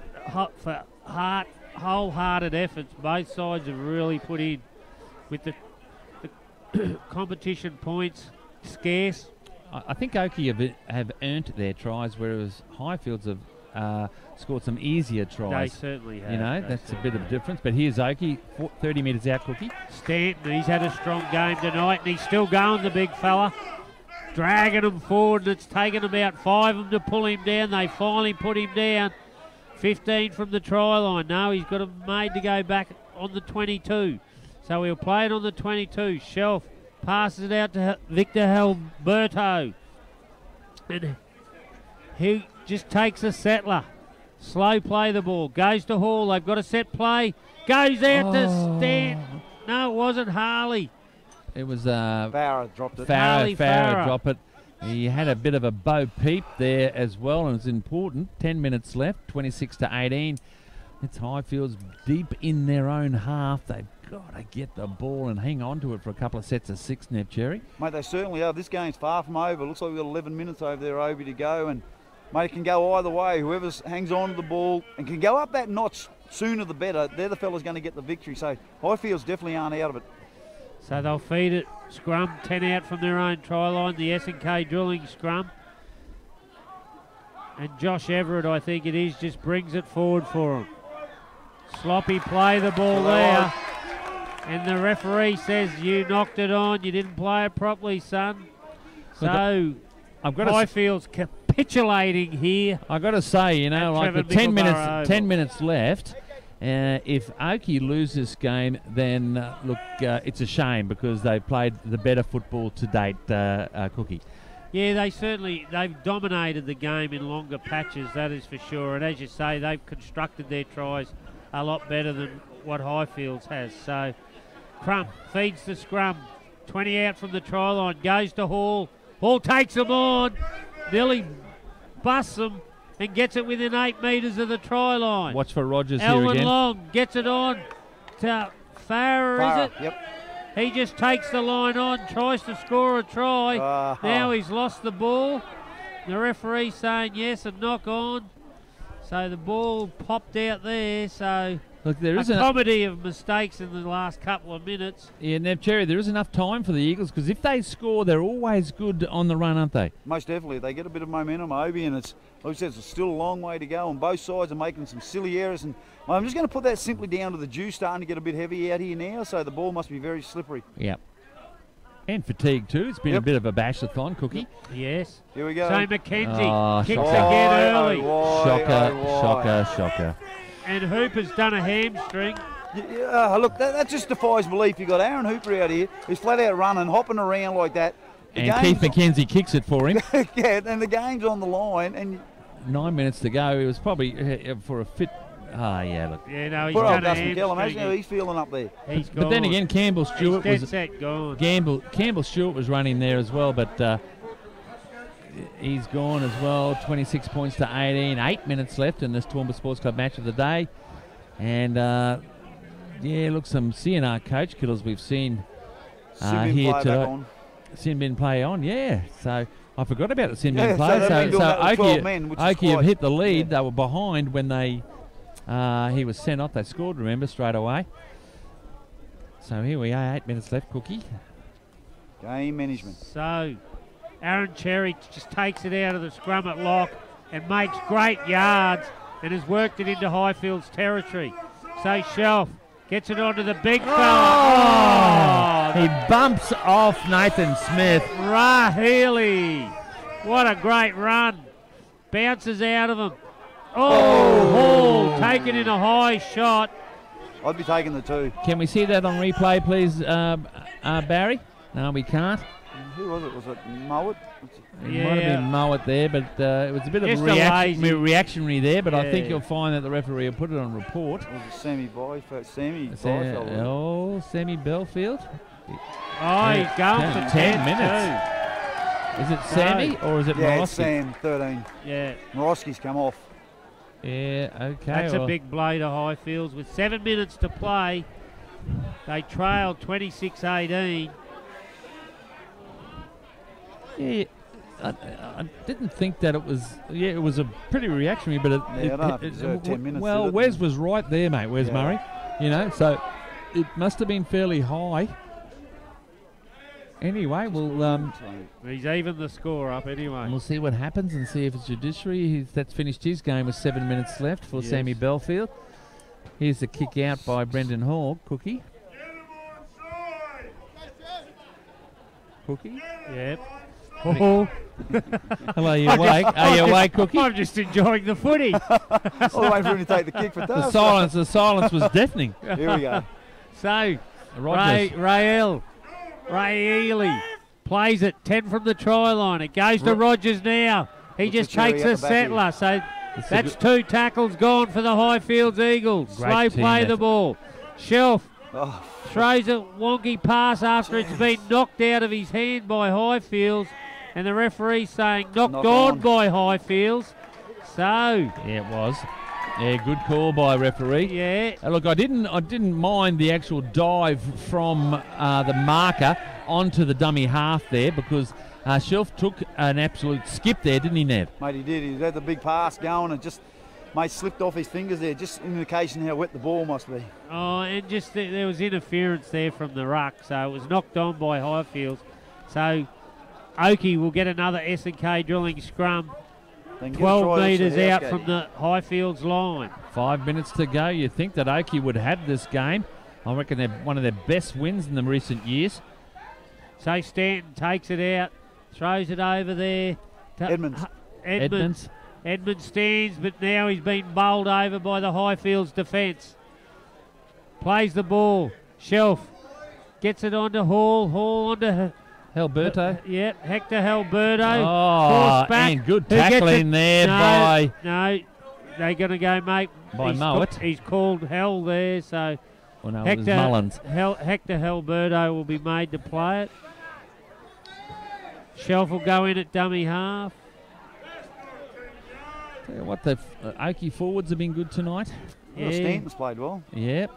for wholehearted efforts, both sides have really put in with the competition points scarce. I think Oakey have earned their tries, whereas Highfields have scored some easier tries. They certainly have. You know, that's a bit of a difference. But here's Oakey, 30 metres out, Cookie. Stanton, he's had a strong game tonight, and he's still going, the big fella. Dragging him forward, and it's taken about 5 of them to pull him down. They finally put him down. 15 from the try line. No, he's got him made to go back on the 22. So he'll play it on the 22. Shelf passes it out to Victor Halberto. And he just takes a settler. Slow play the ball. Goes to Hall. They've got a set play. Goes out to Stanton. No, it wasn't Harley. It was Farah dropped it. Farah dropped it. He had a bit of a bow peep there as well, and it's important. 10 minutes left, 26-18. It's Highfields deep in their own half. They've got to get the ball and hang on to it for a couple of sets of 6, Nev Cherry. Mate, they certainly are. This game's far from over. Looks like we've got 11 minutes over there, Obi, to go. And, mate, it can go either way. Whoever hangs on to the ball and can go up that notch sooner the better, they're the fellas going to get the victory. So Highfields definitely aren't out of it. So they'll feed it. Scrum, 10 out from their own try line. The S&K drilling scrum. And Josh Everett, I think it is, just brings it forward for him. Sloppy play the ball there. And the referee says, you knocked it on. You didn't play it properly, son. So Highfield's capitulating here. I've got to say, you know, like the 10 minutes left. If Oakey lose this game, then look, it's a shame because they've played the better football to date, Cookie. Yeah, they've dominated the game in longer patches, that is for sure. And as you say, they've constructed their tries a lot better than what Highfields has. So Crump feeds the scrum, 20 out from the try line, goes to Hall. Hall takes them on, nearly busts them, and gets it within 8 metres of the try line. Watch for Rogers Elwyn here again. Long gets it on to Farah, is it? Yep. He just takes the line on, tries to score a try. Now he's lost the ball. The referee saying yes, a knock on. So the ball popped out there. So Look, there is a comedy of mistakes in the last couple of minutes. Yeah, Nev Cherry, there is enough time for the Eagles because if they score, they're always good on the run, aren't they? Most definitely. They get a bit of momentum, Obi, and it's, like I said, it's still a long way to go on both sides are making some silly errors. And I'm just going to put that simply down to the dew starting to get a bit heavy out here now, so the ball must be very slippery. Yep. And fatigue too. It's been a bit of a bash-a-thon, Cookie. Yes. Here we go. So McKenzie kicks again early. Shocker. And Hooper's done a hamstring. Yeah, look, that just defies belief. You've got Aaron Hooper out here who's flat out running, hopping around like that. And Keith McKenzie kicks it for him. Yeah, and the game's on the line. And 9 minutes to go. It was probably for a fit. Yeah, no, he's poor done old a Gus hamstring. McKell, imagine how he's feeling up there. He's gone. But then again, Campbell Stewart he's dead set gone. Campbell Stewart was running there as well, but he's gone as well. 26 points to 18. 8 minutes left in this Toowoomba Sports Club match of the day. And look, some CNR coach killers we've seen here today. Sinbin play on, yeah. So I forgot about the Sinbin play. So Oakey have hit the lead. They were behind when he was sent off. They scored, remember, straight away. So here we are, 8 minutes left, Cookie. Game management. So Aaron Cherry just takes it out of the scrum at lock and makes great yards and has worked it into Highfields territory. So Shelf gets it onto the big fella. He bumps off Nathan Smith. Rahili. What a great run. Bounces out of him. Hall taken in a high shot. I'd be taking the 2. Can we see that on replay, please, Barry? No, we can't. Who was it? Was it Mowat? It might have been Mowat there, but it was a bit Just of reactionary there, but I think you'll find that the referee will put it on report. It was Sammy Byfield. Sammy Belfield. He's going for 10 minutes. Is it Sammy or is it Yeah, Morosky? it's Sam, 13. Yeah. Morosky's come off. Yeah, okay. That's a big blow to Highfields. With 7 minutes to play, they trailed 26-18. Yeah, I didn't think that it was. Yeah, it was a pretty reactionary, but I don't know if it deserved 10 minutes. Well, Wes was right there, mate. Wes Murray. You know, so it must have been fairly high. Anyway, he's even the score up anyway. We'll see what happens and see if it's judiciary. That's finished his game with 7 minutes left for Sammy Belfield. Here's the kick out by Brendan Hall. Cookie. Yep. Hello, are you awake? Are you awake, Cookie? I'm just enjoying the footy. I'll wait for him to take the kick for the silence was deafening. Here we go. So, Ray Ely plays it 10 from the try line. It goes to Rogers now. He just takes a settler. So that's 2 tackles gone for the Highfields Eagles. Slow play the ball. Shelf throws a wonky pass after it's been knocked out of his hand by Highfields. And the referee saying knocked on by Highfields. So yeah, it was. Yeah, good call by referee. Yeah. Look, I didn't mind the actual dive from the marker onto the dummy half there because Shelf took an absolute skip there, didn't he, Nev? Mate, he did. He had the big pass going and just slipped off his fingers there. Just indication how wet the ball must be. And just there was interference there from the ruck, so it was knocked on by Highfields. So Oakey will get another S&K drilling scrum. 12 metres out from the Highfields line. 5 minutes to go. You'd think that Oakey would have this game. I reckon they're one of their best wins in the recent years. So Stanton takes it out, throws it over there. Edmonds. Edmonds stands, but now he's been bowled over by the Highfields defence. Plays the ball. Shelf gets it onto Hall. Hall onto Halberto. Yep, Hector Halberto. Oh, and good tackling there by... No, they're going to go, mate. By Mowat. He's called Hell there, so... Well, no, Hector, it was Mullins. Hector Halberto will be made to play it. Shelf will go in at dummy half. Tell you what, the Oakey forwards have been good tonight. Well, Stanton's played well. Yep.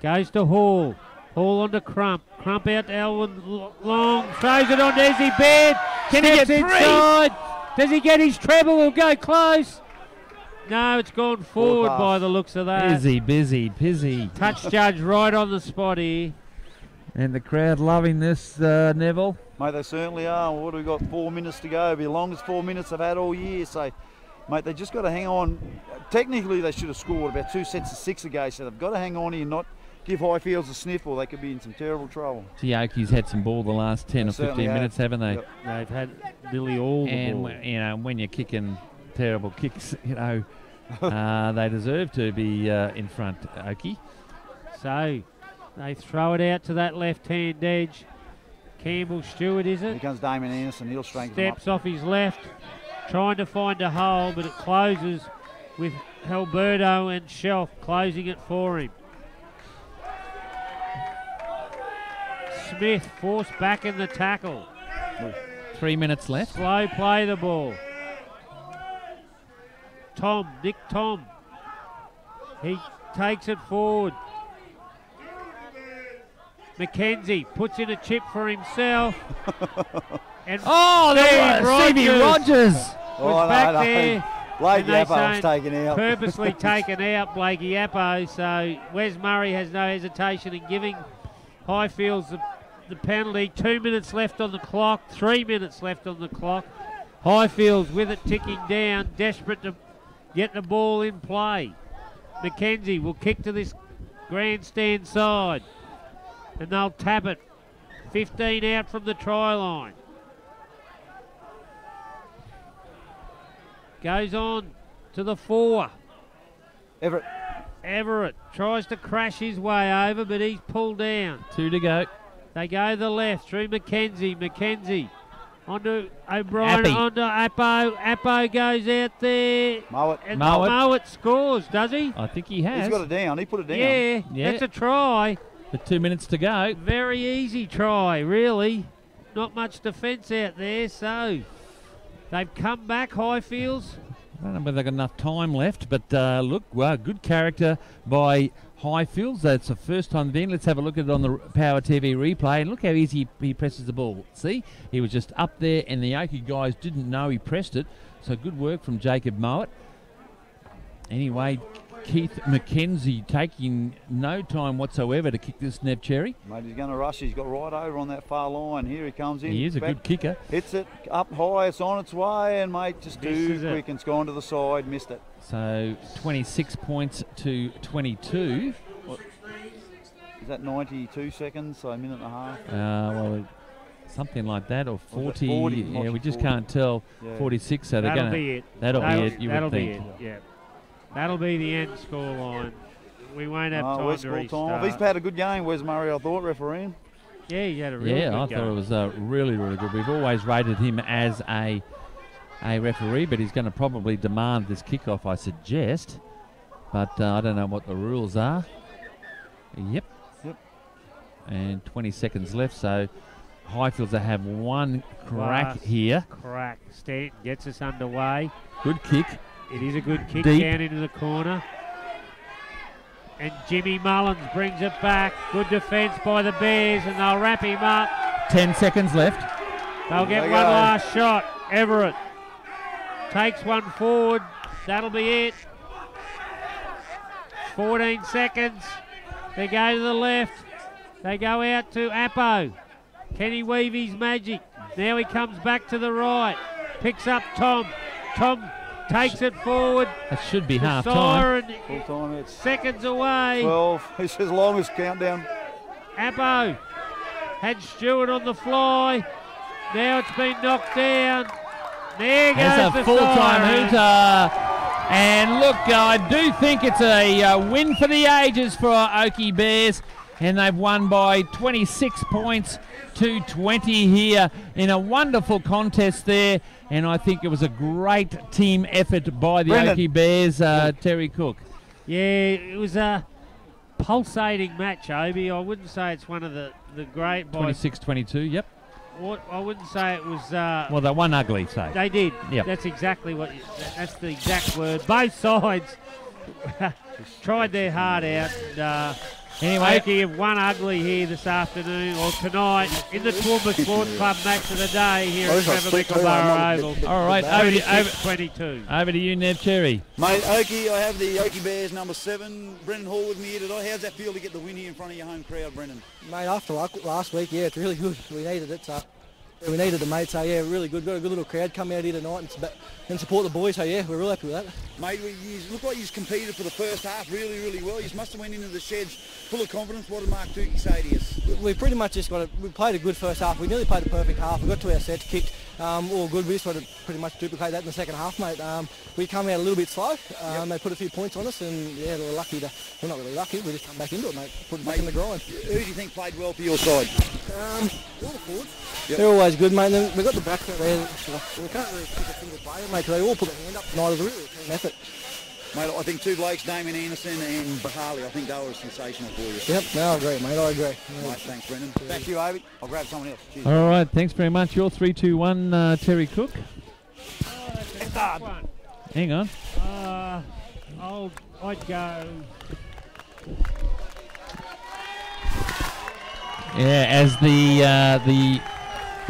Goes to Hall. Ball on to Crump. Crump out to Elwyn Long. Throws it on to Izzy Baird. Can he get inside? Does he get his treble? We'll go close. No, it's gone forward by the looks of that. Busy. Touch judge right on the spot here. And the crowd loving this, Neville. Mate, they certainly are. What have we got? 4 minutes to go. It'll be the longest 4 minutes they've had all year. So, mate, they just got to hang on. Technically, they should have scored about 2 sets of 6 ago. So they've got to hang on here and not give Highfields a sniff, or they could be in some terrible trouble. The Oakies had some ball the last 10 or 15 minutes, haven't they? Yep. They've had nearly all the ball. And when you're kicking terrible kicks, they deserve to be in front, Oakey. So they throw it out to that left-hand edge. Campbell Stewart, is it? Here comes Damien Anderson. He'll strengthen them up. Steps off his left, trying to find a hole, but it closes with Alberto and Shelf closing it for him. Smith forced back in the tackle. 3 minutes left. Slow play the ball. Nick Tom. He takes it forward. McKenzie puts in a chip for himself. And Stevie Rogers was back there. Blake Yappo was taken out. Purposely taken out, Blakey Yappo. So Wes Murray has no hesitation in giving Highfields the penalty. 2 minutes left on the clock. 3 minutes left on the clock. Highfields with it ticking down, desperate to get the ball in play. McKenzie will kick to this grandstand side, and they'll tap it. 15 out from the try line. Goes on to the 4. Everett tries to crash his way over, but he's pulled down. 2 to go. They go to the left through McKenzie. McKenzie onto O'Brien, Appy. onto Appo. Appo goes out there. Mowat. And Mowat scores, does he? I think he has. He's got it down. He put it down. Yeah, that's a try. With 2 minutes to go. Very easy try, really. Not much defence out there, so they've come back, Highfields. I don't know whether they've got enough time left, but look, good character by Highfields. That's the first time then. Let's have a look at it on the Power TV replay, and look how easy he presses the ball. See, he was just up there, and the Oakey guys didn't know he pressed it. So good work from Jacob Mowat. Anyway, Keith McKenzie taking no time whatsoever to kick this Nev Cherry. Mate, he's going to rush. He's got right over on that far line. Here he comes in. He is a good kicker. Hits it up high. It's on its way, and mate, just too quick, and it's gone to the side. Missed it. So 26 points to 22. Is that 92 seconds? So a minute and a half. Well, something like that, or 40. 40? Yeah, we just 40. can't tell. Yeah. 46. So they're That'll going to. be it. That'll be it. You that'll would think. be it. Yeah. That'll be the end score line. We won't have time West to ball restart. time. He's had a good game. Where's Murray? I thought refereeing. Yeah, he had a really good I game. thought it was really, really good. We've always rated him as a referee, but he's going to probably demand this kickoff, I suggest. But I don't know what the rules are. Yep. And 20 seconds left, so Highfields will have one crack here. Crack. Stanton gets us underway. Good kick. It is a good kick Deep. down into the corner. And Jimmy Mullins brings it back. Good defence by the Bears, and they'll wrap him up. 10 seconds left. They'll get one last shot. Everett takes one forward. That'll be it. 14 seconds. They go to the left. They go out to Appo. Can he weave his magic? Now he comes back to the right. Picks up Tom. Tom takes it forward. That should be half time. Siren Full time. It's seconds away. 12. It's his longest countdown. Appo had Stewart on the fly. Now it's been knocked down. There goes There's the a full-time siren. hooter. And look, I do think it's a win for the ages for Oakey Bears. And they've won by 26 points to 20 here in a wonderful contest there. And I think it was a great team effort by the Oakey Bears, Terry Cook. Yeah, it was a pulsating match, Obi. I wouldn't say it's one of the great... 26-22, yep. I wouldn't say it was... Well, they won ugly, so. They did. Yep. That's exactly what... That's the exact word. Both sides tried their heart out. And, Anyway, Oakey have won ugly here this afternoon or tonight in the Toowoomba Sports Club match of the day here at Trevor Mickleborough Oval. all right, over 22. to you, Nev Cherry. Mate, Oakey, I have the Oakey Bears number 7, Brendan Hall with me here today. How's that feel to get the win here in front of your home crowd, Brendan? Mate, after last week, yeah, it's really good. We needed it, so yeah, we needed it, mate. So yeah, really good. Got a good little crowd come out here tonight and support the boys. So yeah, we're real happy with that. Mate, you look like you've competed for the first half really, really well. You must have went into the sheds full of confidence. What did Mark Tukey say to you? We pretty much just we played a good first half. We nearly played the perfect half. We got to our sets, kicked, all good. We just wanted to pretty much duplicate that in the second half, mate. We come out a little bit slow. They put a few points on us, and yeah, we're lucky to. We're not really lucky. We just come back into it, mate. Put it back in the grind. Who do you think played well for your side? All the forwards. Yep. They're always good, mate. And then we got the backs there. We can't really pick a single player, mate, because they all put their hand up tonight. It was a really team effort. Mate, I think two blokes, Damien Anderson and Bahali, I think they were sensational for you. Yep, no, I agree, mate. I agree. Mate, thanks, Brendan. Back to you, Obi. I'll grab someone else. Cheers. All right, thanks very much. You're 3-2-1, Terry Cook. Hang on. I'd go. Yeah, as the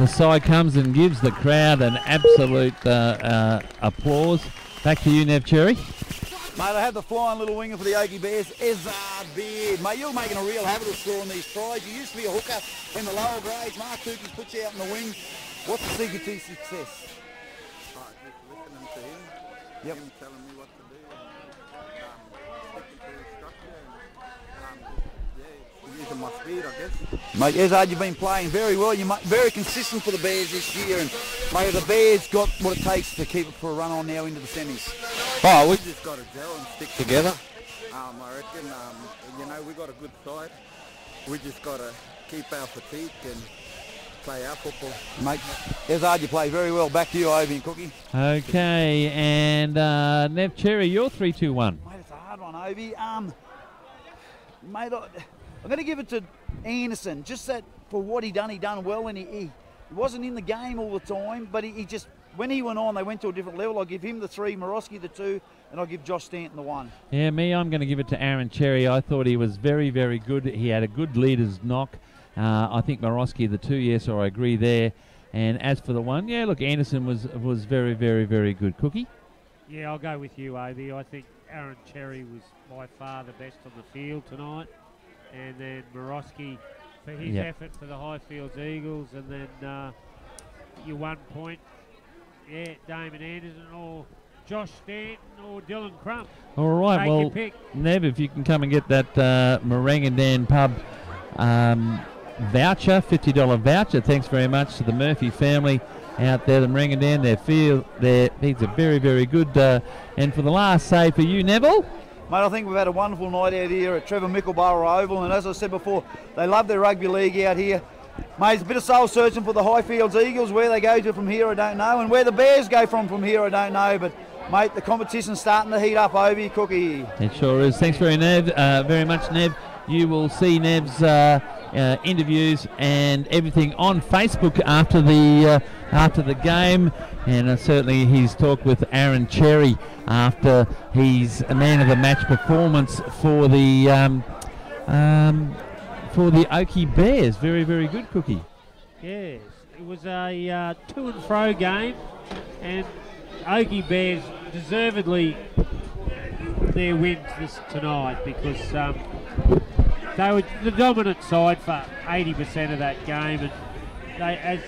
side comes and gives the crowd an absolute applause. Back to you, Nev Cherry. Mate, I have the flying little winger for the Oakey Bears, Ezard Beard. Mate, you're making a real habit of scoring these tries. You used to be a hooker in the lower grades. Mark Tukey's put you out in the wing. What's the secret to success? Just listening to him. Yep. Him telling me what to do. Sticking to his structure and using my speed, I guess. Mate, Ezard, you've been playing very well. You're very consistent for the Bears this year. And, mate, the Bears got what it takes to keep it for a run on now into the semis. Oh, we just got to gel and stick together. I reckon, we got a good side. We just got to keep our fatigue and play our football. Mate, Ezard, you play very well. Back to you, Obi and Cookie. Okay, and Nev Cherry, you're 3-2-1. Mate, it's a hard one, Obi. Mate, I'm going to give it to Anderson. Just that for what he done well, and he wasn't in the game all the time, but he just, when he went on, they went to a different level. I'll give him the 3, Morosky the 2, and I'll give Josh Stanton the 1. Yeah, I'm going to give it to Aaron Cherry. I thought he was very, very good. He had a good leader's knock. I think Morosky the 2, yes, I agree there. And as for the 1, yeah, look, Anderson was very, very, very good. Cookie? Yeah, I'll go with you, Obi. I think Aaron Cherry was by far the best on the field tonight. And then Morosky for his effort for the Highfields Eagles. And then your 1 point, yeah, Damon Anderson or Josh Stanton or Dylan Crump. All right, Take well, your pick. Nev, if you can come and get that Marangadan Pub voucher, $50 voucher. Thanks very much to the Murphy family out there, the Marangadan. Their feeds are very, very good. And for the last say for you, Neville. Mate, I think we've had a wonderful night out here at Trevor Mickleborough Oval, and as I said before, they love their rugby league out here. Mate, it's a bit of soul searching for the Highfields Eagles. Where they go to from here, I don't know, and where the Bears go from here, I don't know, but mate, the competition's starting to heat up, Obi, Cookie. It sure is. Thanks very much, Nev. You will see Nev's interviews and everything on Facebook after the game, and certainly his talk with Aaron Cherry after his man of the match performance for the Oakey Bears. Very, very good, Cookie. Yes, it was a to and fro game, and Oakey Bears deservedly their win tonight because they were the dominant side for 80% of that game, and they,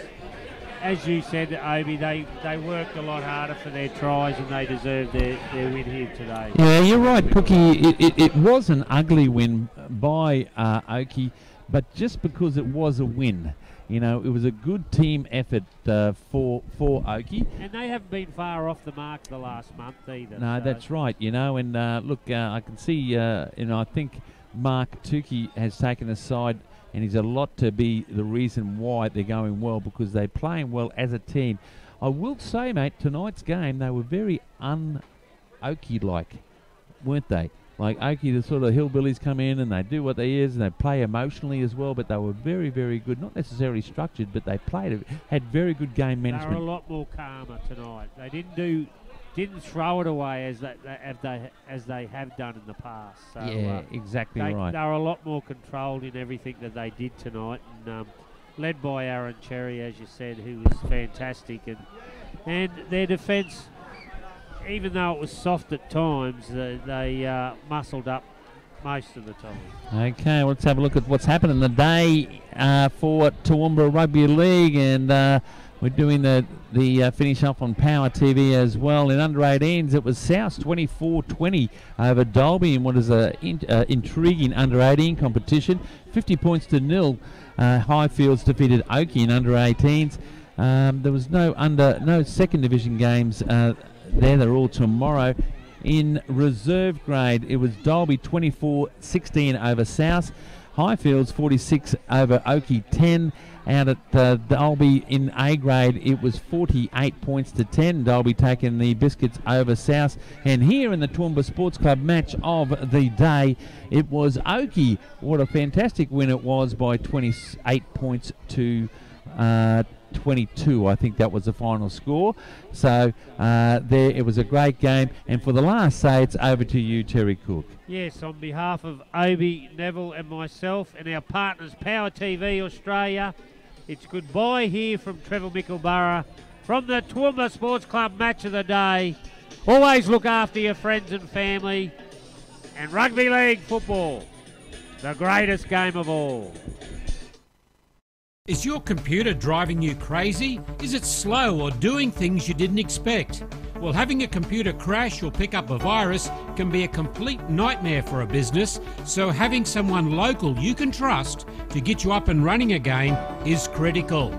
as you said, Obi, they worked a lot harder for their tries, and they deserved their win here today. Yeah, you're right, Cookie. It was an ugly win by Oakey, but just because it was a win, you know, it was a good team effort for Oakey. And they haven't been far off the mark the last month either. No, so. That's right, you know, and look, I can see, I think Mark Tukey has taken a side, and he's a lot to be the reason why they're going well, because they're playing well as a team. I will say, mate, tonight's game, they were very un-Oakey-like, weren't they? Like Oakey, the sort of hillbillies come in and they do what they is, and they play emotionally as well, but they were very, very good. Not necessarily structured, but they had very good game management. They were a lot more calmer tonight. They didn't do didn't throw it away as they have done in the past. So, yeah, exactly right. They were a lot more controlled in everything that they did tonight, and led by Aaron Cherry, as you said, who was fantastic, and their defence, even though it was soft at times, they muscled up most of the time. Okay, let's have a look at what's happened in the day for Toowoomba Rugby League, and we're doing the finish off on Power TV as well. In under 18s, it was South 24-20 over Dalby in what is an intriguing under 18 competition. 50 points to 0. Highfields defeated Oakey in under 18s. There was no second division games there. They're all tomorrow. In reserve grade, it was Dalby 24-16 over South. Highfields 46 over Oakey 10. Out at Dalby in A grade, it was 48 points to 10. Dalby taking the biscuits over South. And here in the Toowoomba Sports Club match of the day, it was Oakey. What a fantastic win it was by 28 points to 22. I think that was the final score. So there, it was a great game. And for the last say, it's over to you, Terry Cook. Yes, on behalf of Obi, Neville and myself and our partners Power TV Australia, it's goodbye here from Trevor Mickleborough from the Toowoomba Sports Club match of the day. Always look after your friends and family. And rugby league football, the greatest game of all. Is your computer driving you crazy? Is it slow or doing things you didn't expect? Well, having a computer crash or pick up a virus can be a complete nightmare for a business, so having someone local you can trust to get you up and running again is critical.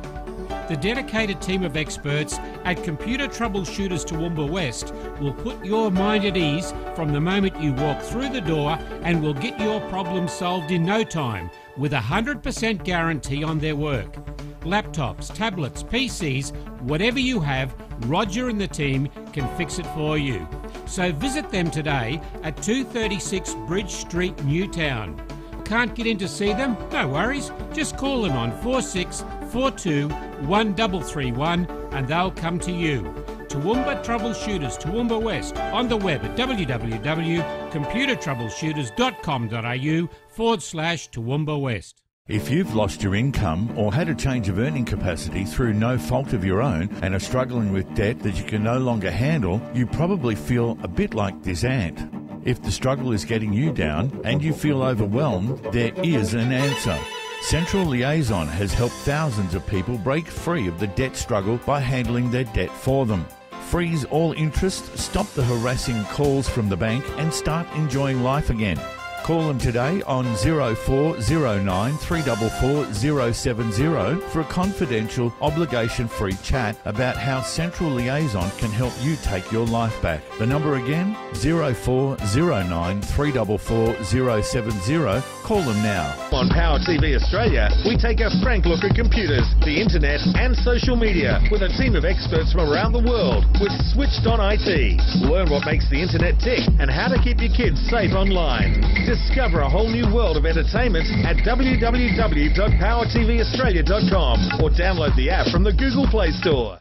The dedicated team of experts at Computer Troubleshooters Toowoomba West will put your mind at ease from the moment you walk through the door and will get your problem solved in no time with a 100% guarantee on their work. Laptops, tablets, PCs, whatever you have, Roger and the team can fix it for you. So visit them today at 236 Bridge Street, Newtown. Can't get in to see them? No worries. Just call them on 4642 1331 and they'll come to you. Toowoomba Troubleshooters Toowoomba West on the web at www.computertroubleshooters.com.au/Toowoomba West. If you've lost your income or had a change of earning capacity through no fault of your own and are struggling with debt that you can no longer handle, you probably feel a bit like this ant. If the struggle is getting you down and you feel overwhelmed, there is an answer. Central Liaison has helped thousands of people break free of the debt struggle by handling their debt for them. Freeze all interest, stop the harassing calls from the bank and start enjoying life again. Call them today on 0409 344 070 for a confidential, obligation-free chat about how Central Liaison can help you take your life back. The number again, 0409 344 070. Call them now. On Power TV Australia, we take a frank look at computers, the internet and social media with a team of experts from around the world with Switched On IT. Learn what makes the internet tick and how to keep your kids safe online. Discover a whole new world of entertainment at www.powertvaustralia.com or download the app from the Google Play Store.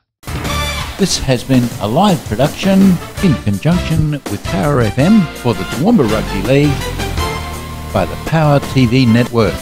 This has been a live production in conjunction with Power FM for the Toowoomba Rugby League by the Power TV Network.